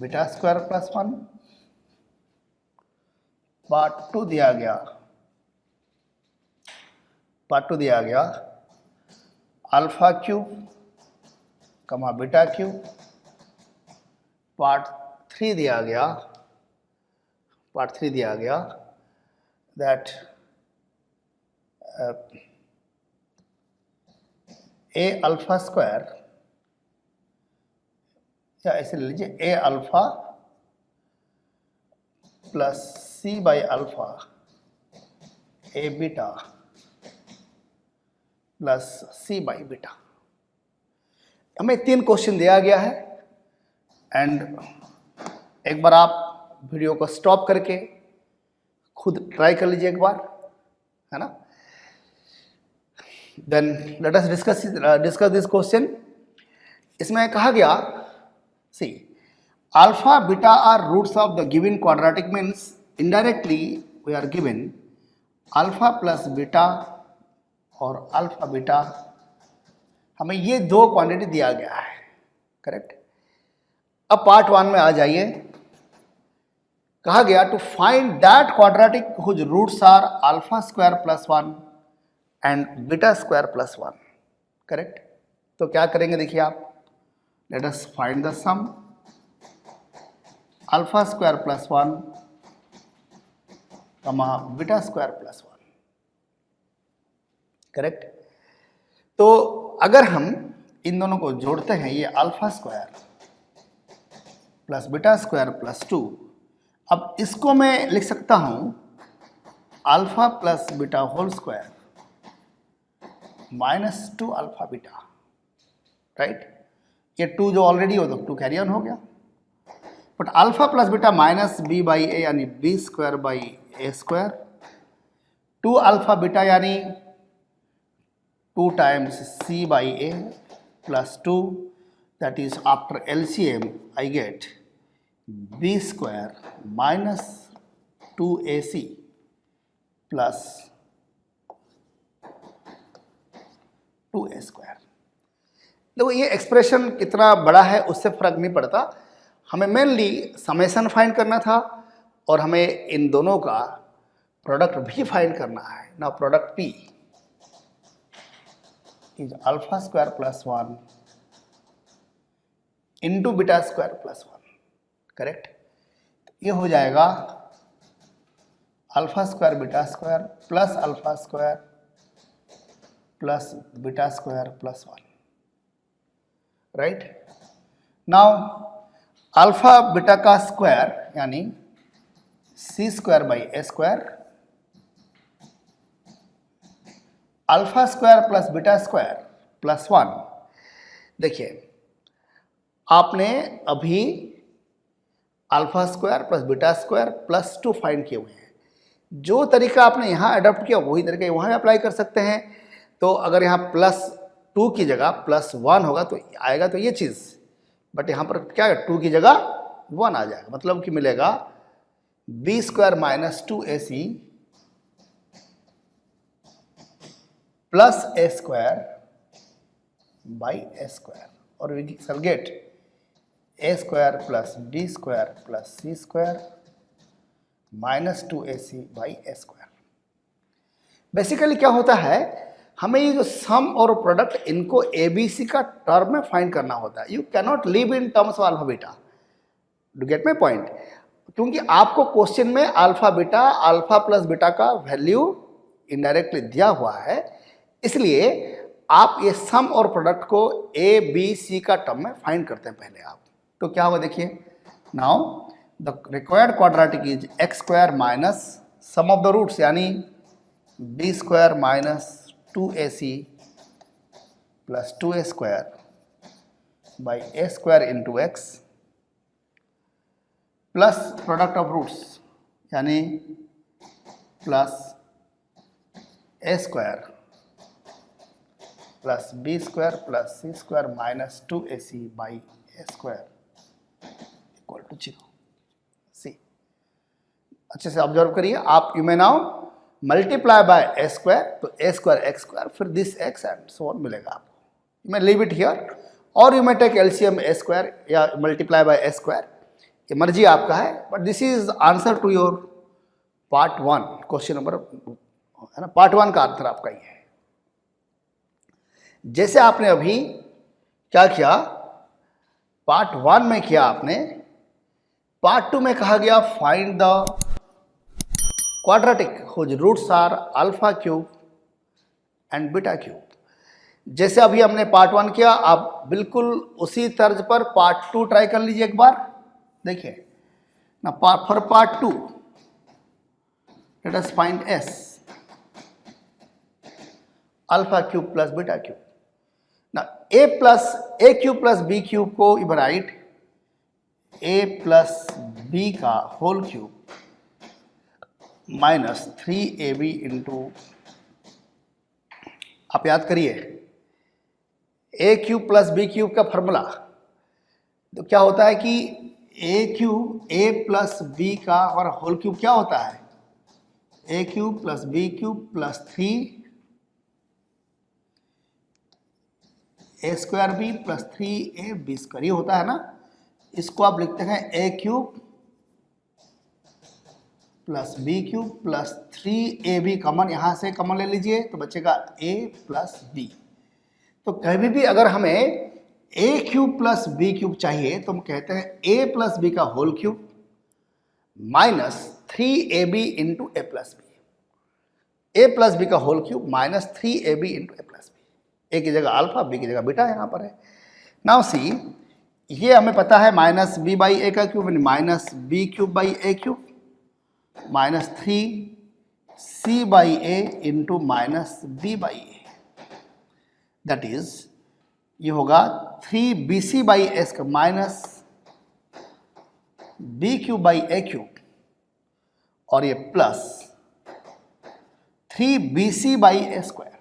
beta square plus 1. Part 2 दिया गया alpha cube कमा beta cube. Part 3 दिया गया that A alpha square, या ऐसे ले लीजिए a alpha plus c by alpha a beta plus c by beta. हमें 3 क्वेश्चन दिया गया है एंड एक बार आप वीडियो को स्टॉप करके खुद ट्राई कर लीजिए एक बार, है ना. Then let us discuss this question. इसमें कहा गया see alpha beta are roots of the given quadratic means indirectly we are given alpha plus beta और अल्फा बीटा. हमें ये 2 क्वांटिटी दिया गया है. करेक्ट. अब पार्ट 1 में आ जाइए. कहा गया to find that quadratic whose roots are alpha square plus 1 and beta square plus 1. Correct. तो क्या करेंगे देखिए आप. Let us find the sum alpha square plus 1 comma beta square plus 1. Correct. तो अगर हम इन दोनों को जोड़ते हैं, ये alpha square plus beta square plus 2. अब इसको मैं लिख सकता हूं alpha plus beta whole square -2 alpha beta. Right. ये 2 जो ऑलरेडी हो तो 2 कैरी ऑन हो गया. But alpha plus beta minus b by a यानी b square by a square. 2 alpha beta यानी 2 times c by a plus 2, that is after LCM I get b square minus 2ac plus 2a square. देखो ये expression कितना बड़ा है उससे फर्क नहीं पड़ता. हमें मेनली समेशन फाइंड करना था और हमें इन दोनों का प्रोडक्ट भी फाइंड करना है. Now product P is alpha square plus 1 into beta square plus 1. Correct. ये हो जाएगा alpha square beta square plus alpha square plus beta square plus 1, right? Now alpha beta का स्क्वायर यानी c square by a square, alpha square plus beta square plus 1। देखिए आपने अभी alpha square plus beta square plus 2 find किए हुए हैं। जो तरीका आपने यहाँ अडॉप्ट किया वही तरीका वहाँ अप्लाई कर सकते हैं। तो अगर यहाँ प्लस 2 की जगह प्लस 1 होगा तो आएगा तो ये चीज़, बट यहाँ पर क्या है 2 की जगह 1 आ जाएगा, मतलब कि मिलेगा b square minus 2ac plus a square by a square, और we shall get a square plus b square plus c square minus 2ac by a square. Basically क्या होता है, हमें ये जो सम और प्रोडक्ट इनको एबीसी का टर्म में फाइंड करना होता है। You cannot live in terms of alpha beta, do get my point, क्योंकि आपको क्वेश्चन में alpha beta alpha plus beta का वैल्यू इनडायरेक्टली दिया हुआ है, इसलिए आप ये सम और प्रोडक्ट को ए बी सी का टर्म में फाइंड करते हैं पहले आप। तो क्या होगा देखिए, now the required quadratic is x square minus sum of the roots यानी b square minus 2ac plus 2a square by a square into x plus product of roots यानी plus a square plus b square plus c square minus 2ac by a square equal to 0। See अच्छे से observe करिए आप, you may now multiply by a square, तो a square x square फिर this x and so on मिलेगा आपको। You may leave it here और you may take LCM a square या मल्टीप्लाई बाय ए स्क्वायर, ये मर्जी आपका है, but this is answer to your part 1 question number, है ना, पार्ट 1 का आंसर आपका ये है। जैसे आपने अभी क्या किया, पार्ट 1 में किया आपने, पार्ट 2 में कहा गया find the quadratic whose roots are alpha cube and beta cube. जैसे अभी हमने पार्ट 1 किया, आप बिल्कुल उसी तर्ज पर पार्ट 2 ट्राई कर लीजिए एक बार। देखिए ना, for part 2 let us find s alpha cube plus beta cube. ना a cube plus b cube को you write a plus b का whole cube minus 3ab into, आप याद करिए a cube plus b cube का formula तो क्या होता है कि a cube a plus b का और होल क्यूब क्या होता है, a cube plus b cube plus 3 a square B plus 3a b square, ये होता है ना। इसको आप लिखते हैं a cube plus b cube plus 3ab, common यहाँ से कॉमन ले लीजिए तो बचेगा a प्लस बी। तो कभी भी अगर हमें a cube plus b cube चाहिए तो हम कहते हैं a प्लस बी का whole cube minus 3ab into a plus b, a plus b का whole cube minus 3ab into a plus b. A की जगह अल्फा, बी की जगह बीटा यहाँ पर है। नाउ सी, ये हमें पता है माइनस बी बाई ए का क्यूब यानी minus b cube by a cube minus 3c by a into minus b by a, that is ये होगा 3bc बाई एस का minus b cube by a cube, और ये plus 3bc by a square,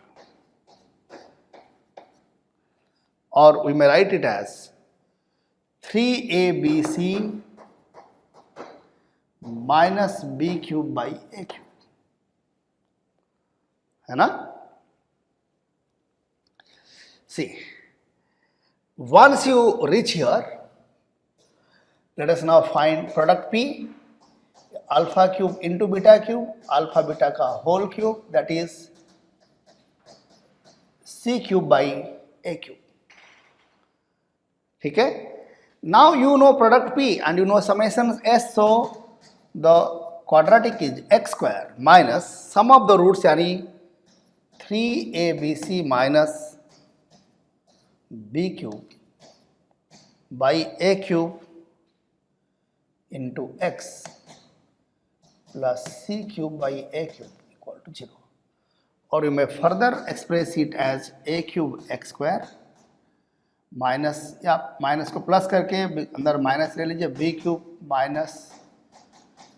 और we may write it as 3abc minus b cube by a cube, है ना। सी, once you reach here, let us now find product P, alpha cube into beta cube, alpha beta का whole cube, that is c cube by a cube, ठीक है। Now you know product P and you know summation S, so the quadratic is x square minus sum of the roots यानी 3abc minus b cube by a cube into x plus c cube by a cube equal to 0, और you may further express it as a cube x square minus, या minus को plus करके अंदर minus ले लीजिए, b cube minus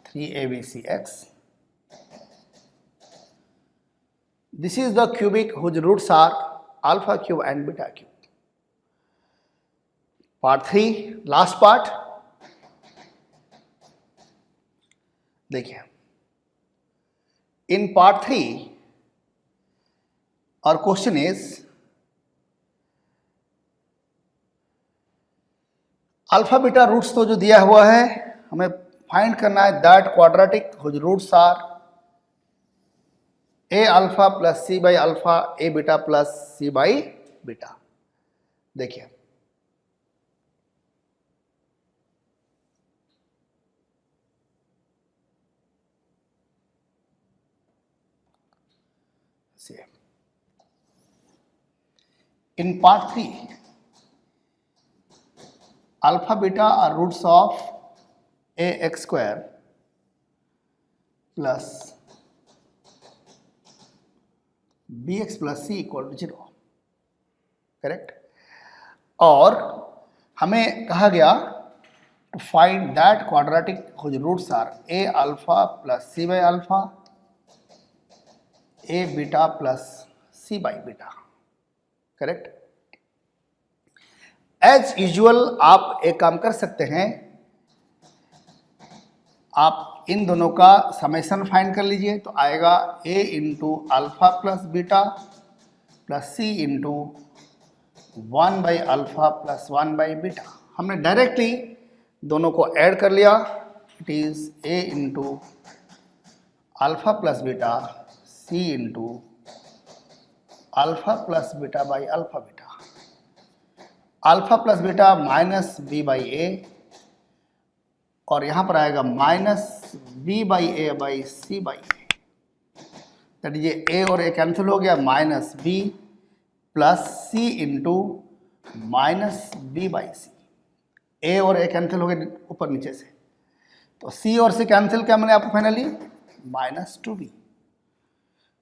3abc x. This is the cubic whose roots are alpha cube and beta cube. Part 3, last part. देखिए, in part 3 our question is alpha beta roots तो जो दिया हुआ है, हमें फाइंड करना है that quadratic whose roots are a alpha plus c by alpha a beta plus c by beta. देखिए, in part 3 alpha beta are roots of ax square plus bx plus c equal to 0, correct. और हमें कहा गया to find that quadratic whose roots are a alpha plus c by alpha a beta plus c by beta, correct. As usual आप एक काम कर सकते हैं, आप इन दोनों का समेशन फाइंड कर लीजिए, तो आएगा a into alpha plus beta plus c into 1 by alpha plus 1 by beta. हमने डायरेक्टली दोनों को ऐड कर लिया, it is a into alpha plus beta c into alpha plus beta by alpha beta. Alpha plus beta minus b by a, और यहाँ पर आएगा minus b by a by c by a. That is a और a cancel हो गया, minus b plus c into minus b by c. A और a cancel हो गए ऊपर नीचे से, तो सी और सी कैंसिल किया मैंने आपको फाइनली माइनस 2b.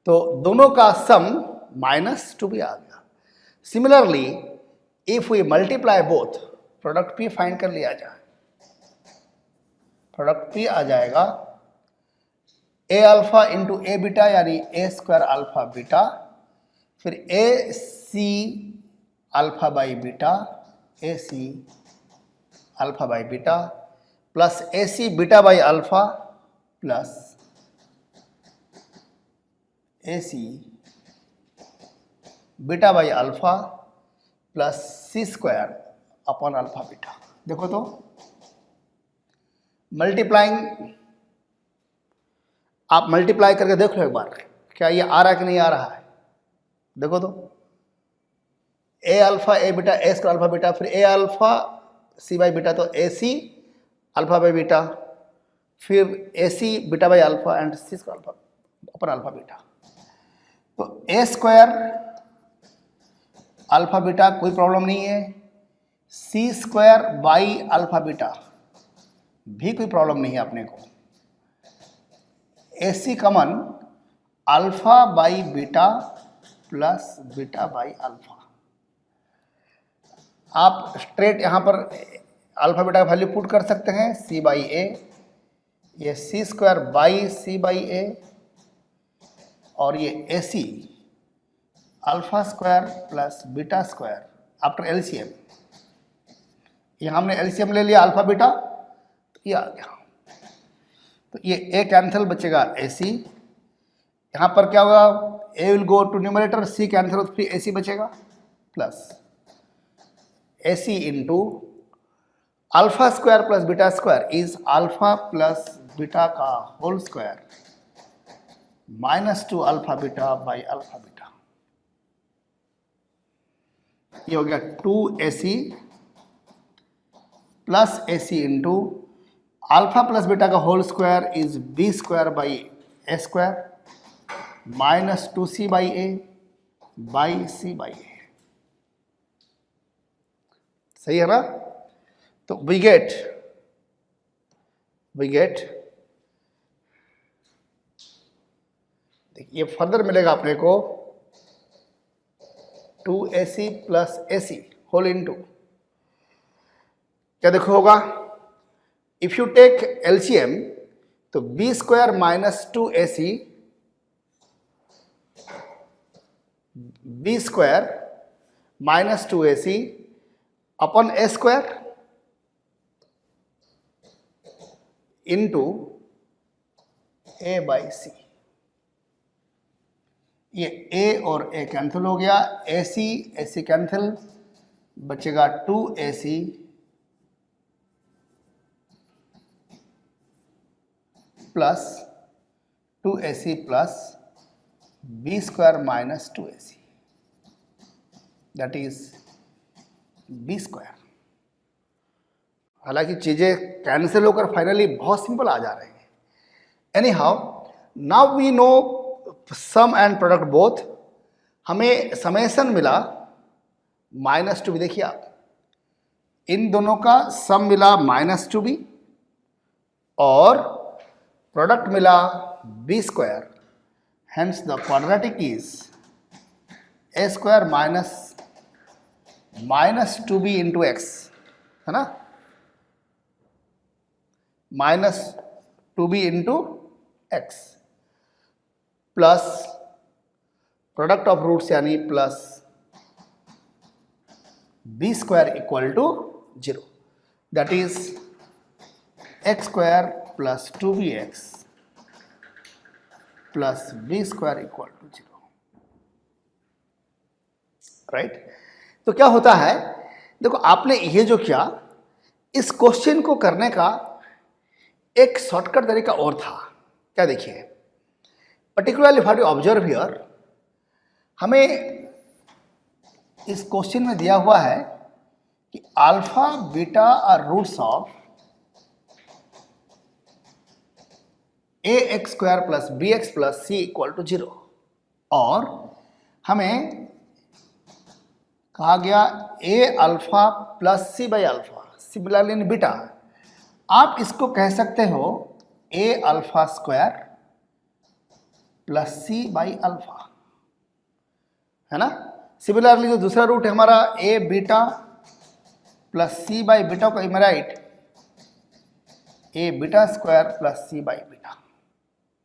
तो दोनों का सम माइनस 2b आ गया. Similarly if we multiply both, product p find कर लिया जाए, प्रोडक्ट p आ जाएगा a alpha into a beta यानी a स्क्वायर अल्फा बीटा, फिर a c alpha by beta, a c alpha by beta plus a c beta by alpha plus a c beta by alpha plus c square upon alpha beta. देखो तो multiplying, आप multiply करके देख लो एक बार, क्या ये आ रहा है कि नहीं आ रहा है. देखो तो a alpha a beta a square alpha beta, फिर a alpha c by beta तो a c alpha by beta, फिर a c beta by alpha and c square alpha upon alpha beta. तो ए स्क्वायर अल्फा बीटा कोई problem नहीं है, c square by alpha beta भी कोई problem नहीं है अपने को. A c common alpha by beta plus beta by alpha. आप स्ट्रेट यहाँ पर अल्फा बीटा का वैल्यू पुट कर सकते हैं, सी बाई ए, ये c square by c by a, और ये a c alpha square plus beta square after LCM. यहाँ हमने एलसीएम ले लिया अल्फा बीटा, तो ये आ गया. तो ये ए कैंसिल बचेगा ए सी, यहाँ पर क्या होगा, a will go to numerator, c cancel फिर ए सी बचेगा plus a c into alpha square plus beta square is alpha plus beta का whole square minus 2 alpha beta by alpha beta. ये हो गया 2ac plus a c into alpha plus beta का whole square is b square by a square minus 2c by a by c by a, सही है ना। तो we gate देखिए further मिलेगा अपने को 2ac plus AC whole into क्या देखो होगा, इफ यू टेक LCM तो b square minus 2ac b square minus 2ac अपन a square into a by c. ये a और a कैंसिल हो गया, AC कैंसिल, बचेगा 2AC plus 2AC plus b square minus 2AC that is b square. हालांकि चीजें cancel होकर finally बहुत सिंपल आ जा रही हैं। Anyhow now we know sum and product both. हमें समेशन मिला -2b, देखिए आप इन दोनों का सम मिला -2b और प्रोडक्ट मिला b square, hence the quadratic is a square minus 2b into x, है ना, -2b into x plus product of roots यानी plus b square equal to 0, that is x square plus 2bx plus b square equal to 0, right. तो क्या होता है, देखो आपने ये जो किया, इस क्वेश्चन को करने का एक शॉर्टकट तरीका और था। क्या देखिए, particularly for you observe here, हमें इस क्वेश्चन में दिया हुआ है कि alpha beta are roots of ax square plus bx plus c equal to 0 और हमें कहा गया a alpha plus c by alpha, similarly in beta. आप इसको कह सकते हो a alpha square plus c by alpha, है ना। सिमिलरली जो दूसरा रूट है हमारा a beta plus c by beta को मैं right a beta square plus c by beta,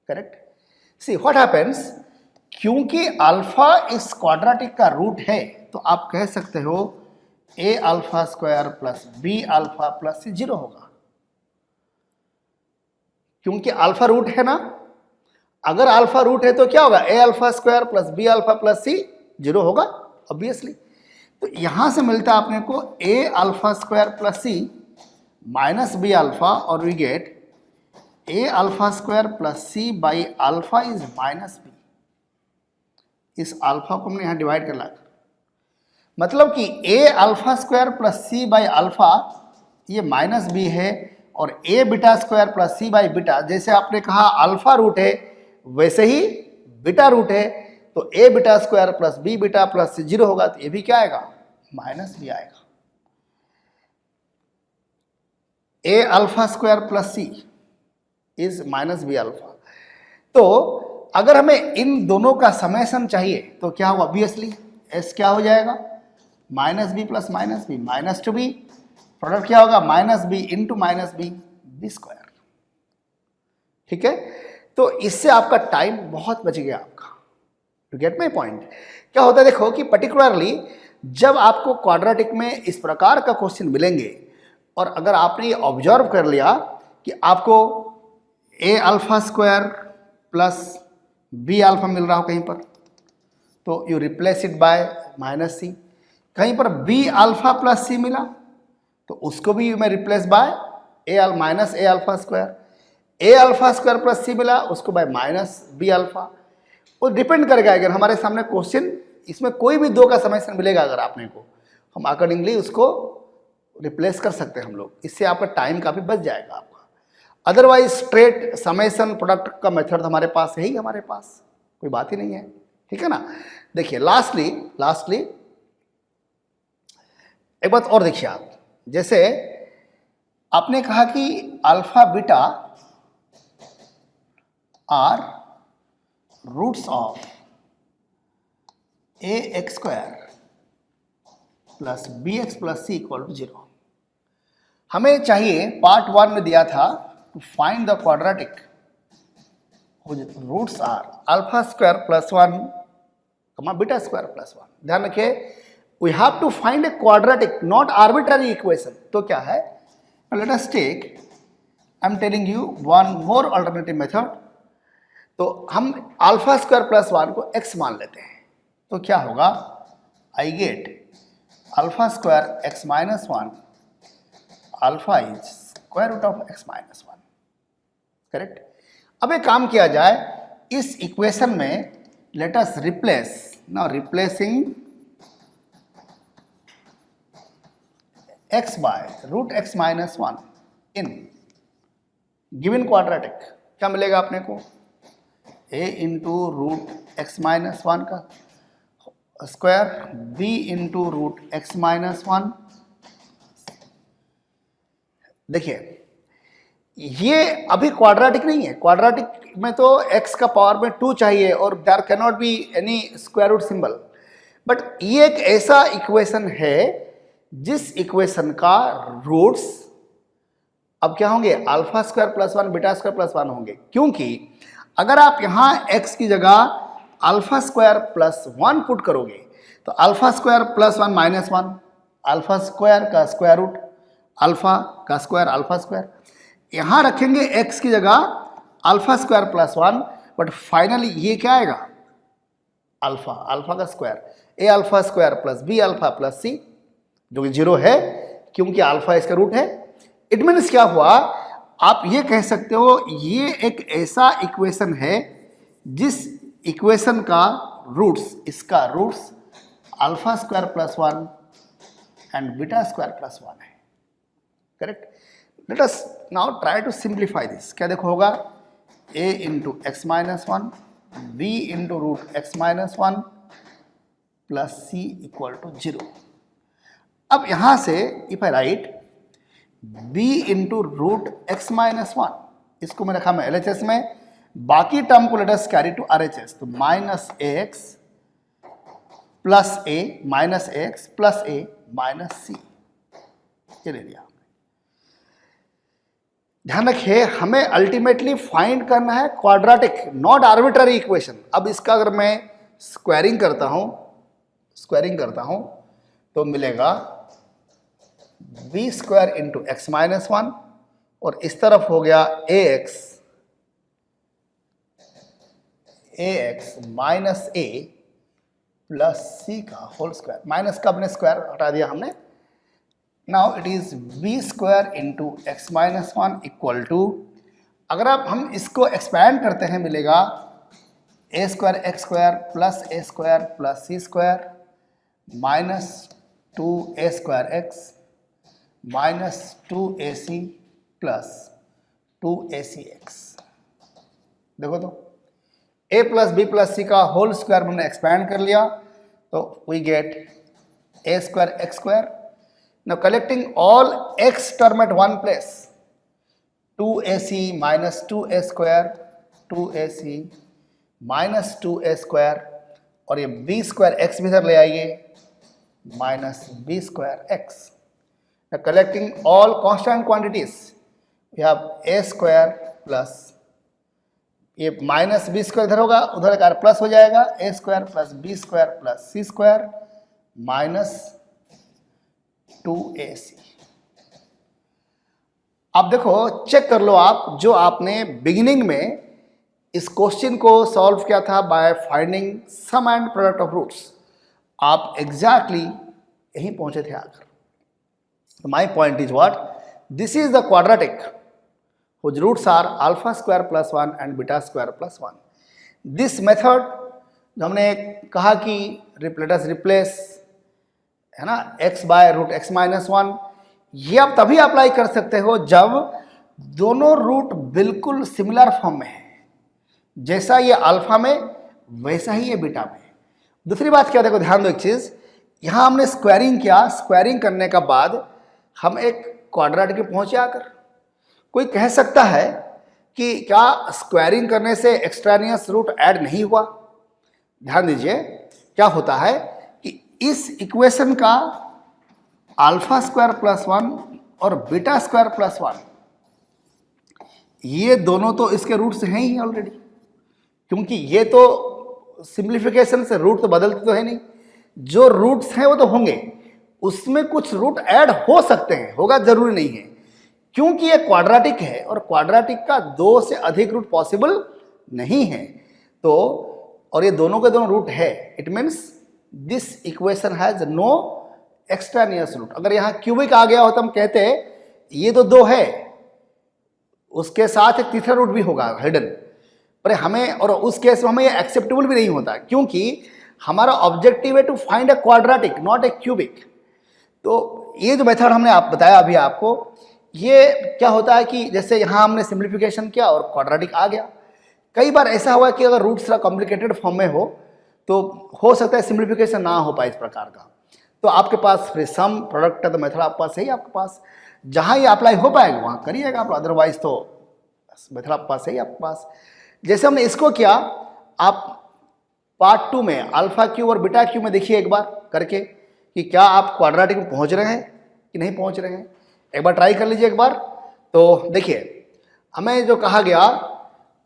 correct. See what happens, क्योंकि अल्फा इस क्वाड्रेटिक का रूट है तो आप कह सकते हो a alpha square plus b alpha plus c 0 होगा, क्योंकि अल्फा रूट है ना। अगर अल्फा रूट है तो क्या होगा, a alpha square plus b alpha plus c 0 होगा ऑब्वियसली। तो यहां से मिलता है अपने को a alpha square plus c minus b alpha और we get a alpha square plus c by alpha is minus b। इस अल्फा को हमने यहां डिवाइड कर लिया, मतलब कि a alpha square plus c by alpha ये माइनस b है और a beta square plus c by beta, जैसे आपने कहा अल्फा रूट है वैसे ही बीटा रूट है, तो a beta square plus b beta plus c 0 होगा, तो ये भी क्या आएगा, माइनस b आएगा। a alpha square plus c is minus b alpha. तो अगर हमें इन दोनों का समेशन चाहिए तो क्या होगा, ऑब्वियसली s क्या हो जाएगा, minus b plus minus b minus 2b, product क्या होगा, minus b into minus b b square, ठीक है। तो इससे आपका टाइम बहुत बच गया आपका। टू गेट माई पॉइंट, क्या होता है देखो कि पर्टिकुलरली जब आपको क्वाड्रेटिक में इस प्रकार का क्वेश्चन मिलेंगे और अगर आपने ये ऑब्जर्व कर लिया कि आपको a alpha square plus b alpha मिल रहा हो कहीं पर, तो you replace it by minus c। कहीं पर b अल्फा प्लस c मिला तो उसको भी मैं replace by a minus a alpha square. a alpha square plus c मिला उसको बाय माइनस b अल्फा। वो डिपेंड करेगा, अगर हमारे सामने क्वेश्चन इसमें कोई भी दो का समेशन मिलेगा अगर आपने को, हम अकॉर्डिंगली उसको रिप्लेस कर सकते हैं हम लोग, इससे आपका टाइम काफ़ी बच जाएगा आपका। अदरवाइज स्ट्रेट समेशन प्रोडक्ट का मेथड हमारे पास है ही, हमारे पास कोई बात ही नहीं है, ठीक है ना। देखिए लास्टली एक बात और देखिए आप, जैसे आपने कहा कि alpha beta are roots of a x square plus b x plus c equal to 0। हमें चाहिए पार्ट 1 में दिया था to find the quadratic roots are alpha square plus 1 beta square plus 1। ध्यान रखिए, we have to find a quadratic not arbitrary equation. तो क्या है, let us take, I am telling you one more alternative method. तो हम alpha square plus 1 को x मान लेते हैं, तो क्या होगा, I get alpha square x minus 1, alpha is square root of x minus 1, correct. अब एक काम किया जाए, इस इक्वेशन में let us replace, now replacing x by root x minus 1 in given quadratic, क्या मिलेगा अपने को, a into root x minus 1 का square, b into root x minus 1। देखिए ये अभी क्वाड्रेटिक नहीं है, क्वाड्रेटिक में तो x का पावर में 2 चाहिए और there cannot be any square root symbol. But ये एक ऐसा इक्वेशन है जिस इक्वेशन का रूट्स अब क्या होंगे, alpha square plus 1 beta square plus 1 होंगे। क्योंकि अगर आप यहां x की जगह अल्फा स्क्वायर प्लस 1 पुट करोगे तो alpha square plus 1 minus 1, alpha square का स्क्वायर रूट अल्फा का स्क्वायर अल्फा स्क्वायर, यहां रखेंगे x की जगह alpha square plus 1, but finally ये क्या आएगा, अल्फा का square, a alpha square plus b alpha plus c, जो कि 0 है क्योंकि अल्फा इसका रूट है। इट मीन्स क्या हुआ, आप ये कह सकते हो ये एक ऐसा इक्वेशन है जिस इक्वेशन का रूट्स, इसका roots alpha square plus 1 and beta square plus 1 है, correct. Let us now try to simplify this. क्या देखो होगा, a into x minus 1 b into root x minus 1 plus c equal to 0। अब यहां से if I write b into root x minus 1, इसको मैं रखा मैं LHS में, बाकी टर्म को let us carry to RHS, तो minus ax plus a minus ax plus a minus c, ये ले लिया। ध्यान रखिए हमें अल्टीमेटली फाइंड करना है क्वाड्रेटिक नॉट आर्बिट्ररी इक्वेशन। अब इसका अगर मैं स्क्वायरिंग करता हूं तो मिलेगा b square into x minus 1 और इस तरफ हो गया ax minus a plus c का होल स्क्वायर, माइनस का अपने स्क्वायर हटा दिया हमने। Now it is b square into x minus 1 equal to, अगर आप हम इसको एक्सपैंड करते हैं मिलेगा a square x square plus a square plus c square minus 2a square x minus 2ac plus 2acx। देखो तो a plus b plus c का होल स्क्वायर हमने एक्सपैंड कर लिया, तो we get a square x square. Now collecting all x term at one place, 2ac minus 2a square, 2ac minus 2a square, और ये b square x भी इधर ले आइए minus b square x. Now collecting all constant quantities, we have a square plus ये minus b square इधर होगा, उधर का प्लस हो जाएगा, a square plus b square plus c square minus 2ac। अब देखो चेक कर लो आप, जो आपने बिगिनिंग में इस क्वेश्चन को सॉल्व किया था by finding sum and product of roots, आप एग्जैक्टली यहीं पहुंचे थे आकर। My point is what, this is the quadratic whose roots are alpha square plus 1 and beta square plus 1. This method जो हमने कहा कि let us replace है ना x by root x minus 1, ये आप तभी अप्लाई कर सकते हो जब दोनों रूट बिल्कुल सिमिलर फॉर्म में है, जैसा ये अल्फा में वैसा ही ये बीटा में, दूसरी बात क्या, देखो ध्यान दो एक चीज, यहां हमने स्क्वायरिंग किया, स्क्वायरिंग करने का बाद हम एक क्वाड्रेटिक में पहुंचे आकर। कोई कह सकता है कि क्या स्क्वायरिंग करने से एक्सट्रानियस रूट ऐड नहीं हुआ? ध्यान दीजिए, क्या होता है कि इस इक्वेशन का अल्फा स्क्वायर प्लस 1 और बीटा स्क्वायर प्लस 1 ये दोनों तो इसके रूट्स हैं ही ऑलरेडी, क्योंकि ये तो सिंप्लीफिकेशन से रूट तो बदलते तो है नहीं, जो रूट्स हैं वो तो होंगे, उसमें कुछ रूट ऐड हो सकते हैं, होगा जरूरी नहीं है, क्योंकि ये क्वाड्रेटिक है और क्वाड्रेटिक का 2 से अधिक रूट पॉसिबल नहीं है। तो और ये दोनों के दोनों रूट है, it means this equation has no extraneous root. अगर यहाँ क्यूबिक आ गया हो तो हम कहते हैं ये तो 2 है, उसके साथ एक तीसरा रूट भी होगा हिडन, पर हमें, और उस केस में हमें ये एक्सेप्टेबल भी नहीं होता, क्योंकि हमारा ऑब्जेक्टिव है to find a quadratic not a cubic. तो ये जो मेथड हमने आप बताया अभी आपको, ये क्या होता है कि जैसे यहाँ हमने सिंप्लीफिकेशन किया और क्वाड्रेटिक आ गया। कई बार ऐसा हुआ कि अगर रूट थोड़ा कॉम्प्लिकेटेड फॉर्म में हो तो हो सकता है सिंप्लीफिकेशन ना हो पाए इस प्रकार का, तो आपके पास फिर सम प्रोडक्ट है, तो मेथड आपके पास है ही, आपके पास जहाँ ये अप्लाई हो पाएगा वहाँ करिएगा आप, अदरवाइज तो मेथड आपके पास है ही आपके पास। जैसे हमने इसको किया, आप पार्ट 2 में अल्फा क्यूब और बीटा क्यूब में देखिए एक बार करके कि क्या आप क्वाड्रेटिक में पहुँच रहे हैं कि नहीं पहुँच रहे हैं, एक बार ट्राई कर लीजिए एक बार। तो देखिए हमें जो कहा गया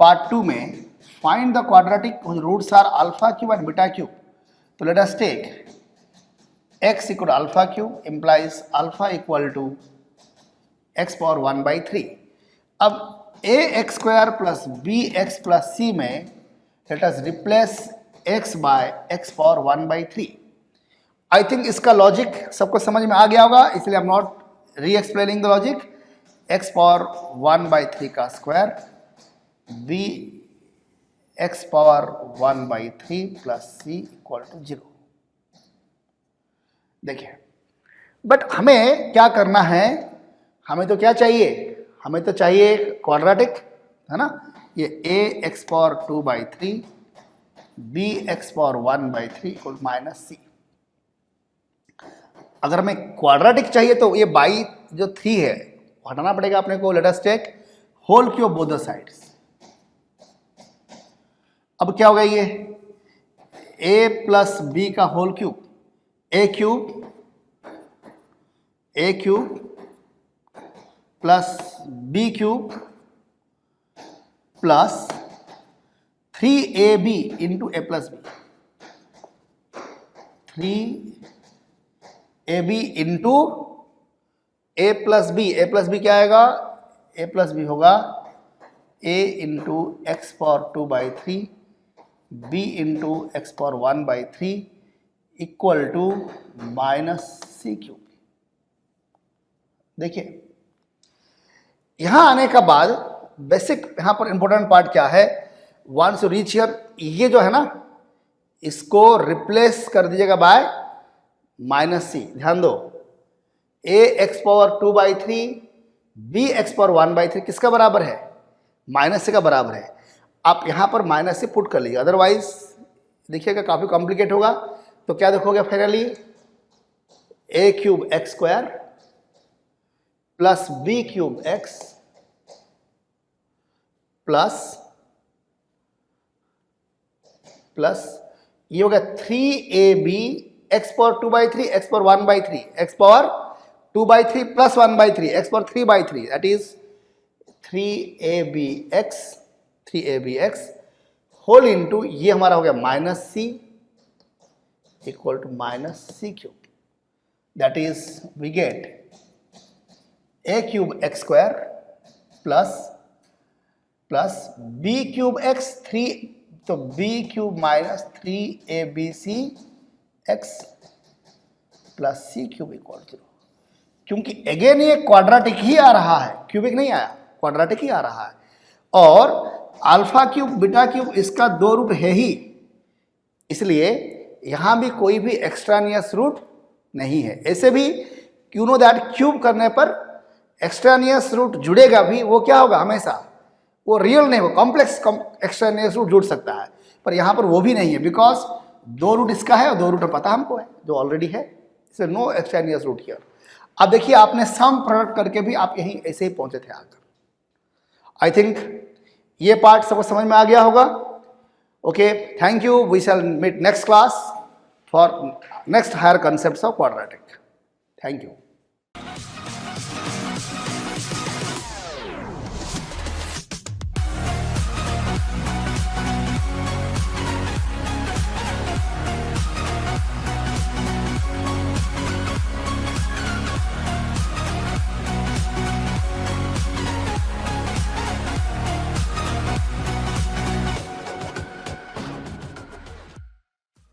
पार्ट 2 में, find the quadratic roots are alpha cube and beta cube, तो let us take x equal alpha cube implies alpha equal to x power 1/3। अब ax square plus bx plus c में let us replace x by x power 1/3। I think इसका logic सबको समझ में आ गया होगा, इसलिए I am not re explaining the logic. x power 1/3 का square b x power 1/3 plus c equal to 0। देखिए, बट हमें क्या करना है, हमें तो क्या चाहिए, हमें तो चाहिए क्वाड्रेटिक, है ना। ये a x power 2/3 b x power 1/3 equal minus c। अगर हमें क्वाड्रेटिक चाहिए तो ये बाई जो 3 है हटाना पड़ेगा अपने को। Let us take whole cube both the sides. अब क्या होगा, ये a प्लस b का whole cube, a cube plus b cube plus 3ab into a plus b, 3ab into a plus b क्या आएगा, a प्लस बी होगा a into x power 2/3 b into x power 1/3 equal to minus c cube. देखिए यहां आने का बाद basic यहां पर इंपॉर्टेंट पार्ट क्या है, वंस यू रीच हियर, ये जो है ना इसको रिप्लेस कर दीजिएगा बाय माइनस सी। ध्यान दो, a x power 2/3 b x power 1/3 किसका बराबर है, माइनस सी का बराबर है। आप यहां पर माइनस सी पुट कर लीजिए, अदरवाइज देखिएगा काफी कॉम्प्लिकेट होगा। तो क्या देखोगे finally, a cube x square plus b cube x plus ये होगा 3ab x power 2/3 x power 1/3 x power 2/3 plus 1/3 x power 3/3 that is 3abx whole into ये हमारा हो गया minus c equal to minus c cube. That is we get a cube x square plus b cube x 3, तो b cube minus 3abc x plus c cube equal 0। क्योंकि again ये quadratic ही आ रहा है, cubic नहीं आया, quadratic ही आ रहा है, और अल्फा क्यूब बीटा क्यूब इसका 2 रूट है ही, इसलिए यहां भी कोई भी एक्स्ट्रानियस रूट नहीं है। ऐसे भी यू नो दैट क्यूब करने पर एक्स्ट्रानियस रूट जुड़ेगा भी, वो क्या होगा हमेशा, वो रियल नहीं, वो कॉम्प्लेक्स एक्स्ट्रानियस रूट जुड़ सकता है, पर यहां पर वो भी नहीं है, बिकॉज दो रूट इसका है और दो रूट पता हमको है जो ऑलरेडी है, इससे नो एक्सटेनियस रूट हियर। अब देखिए आपने सम प्रोडक्ट करके भी आप यहीं ऐसे ही पहुंचे थे आकर। आई थिंक ये पार्ट सबको समझ में आ गया होगा। Okay, thank you. We shall meet next class for next higher concepts of quadratic. Thank you.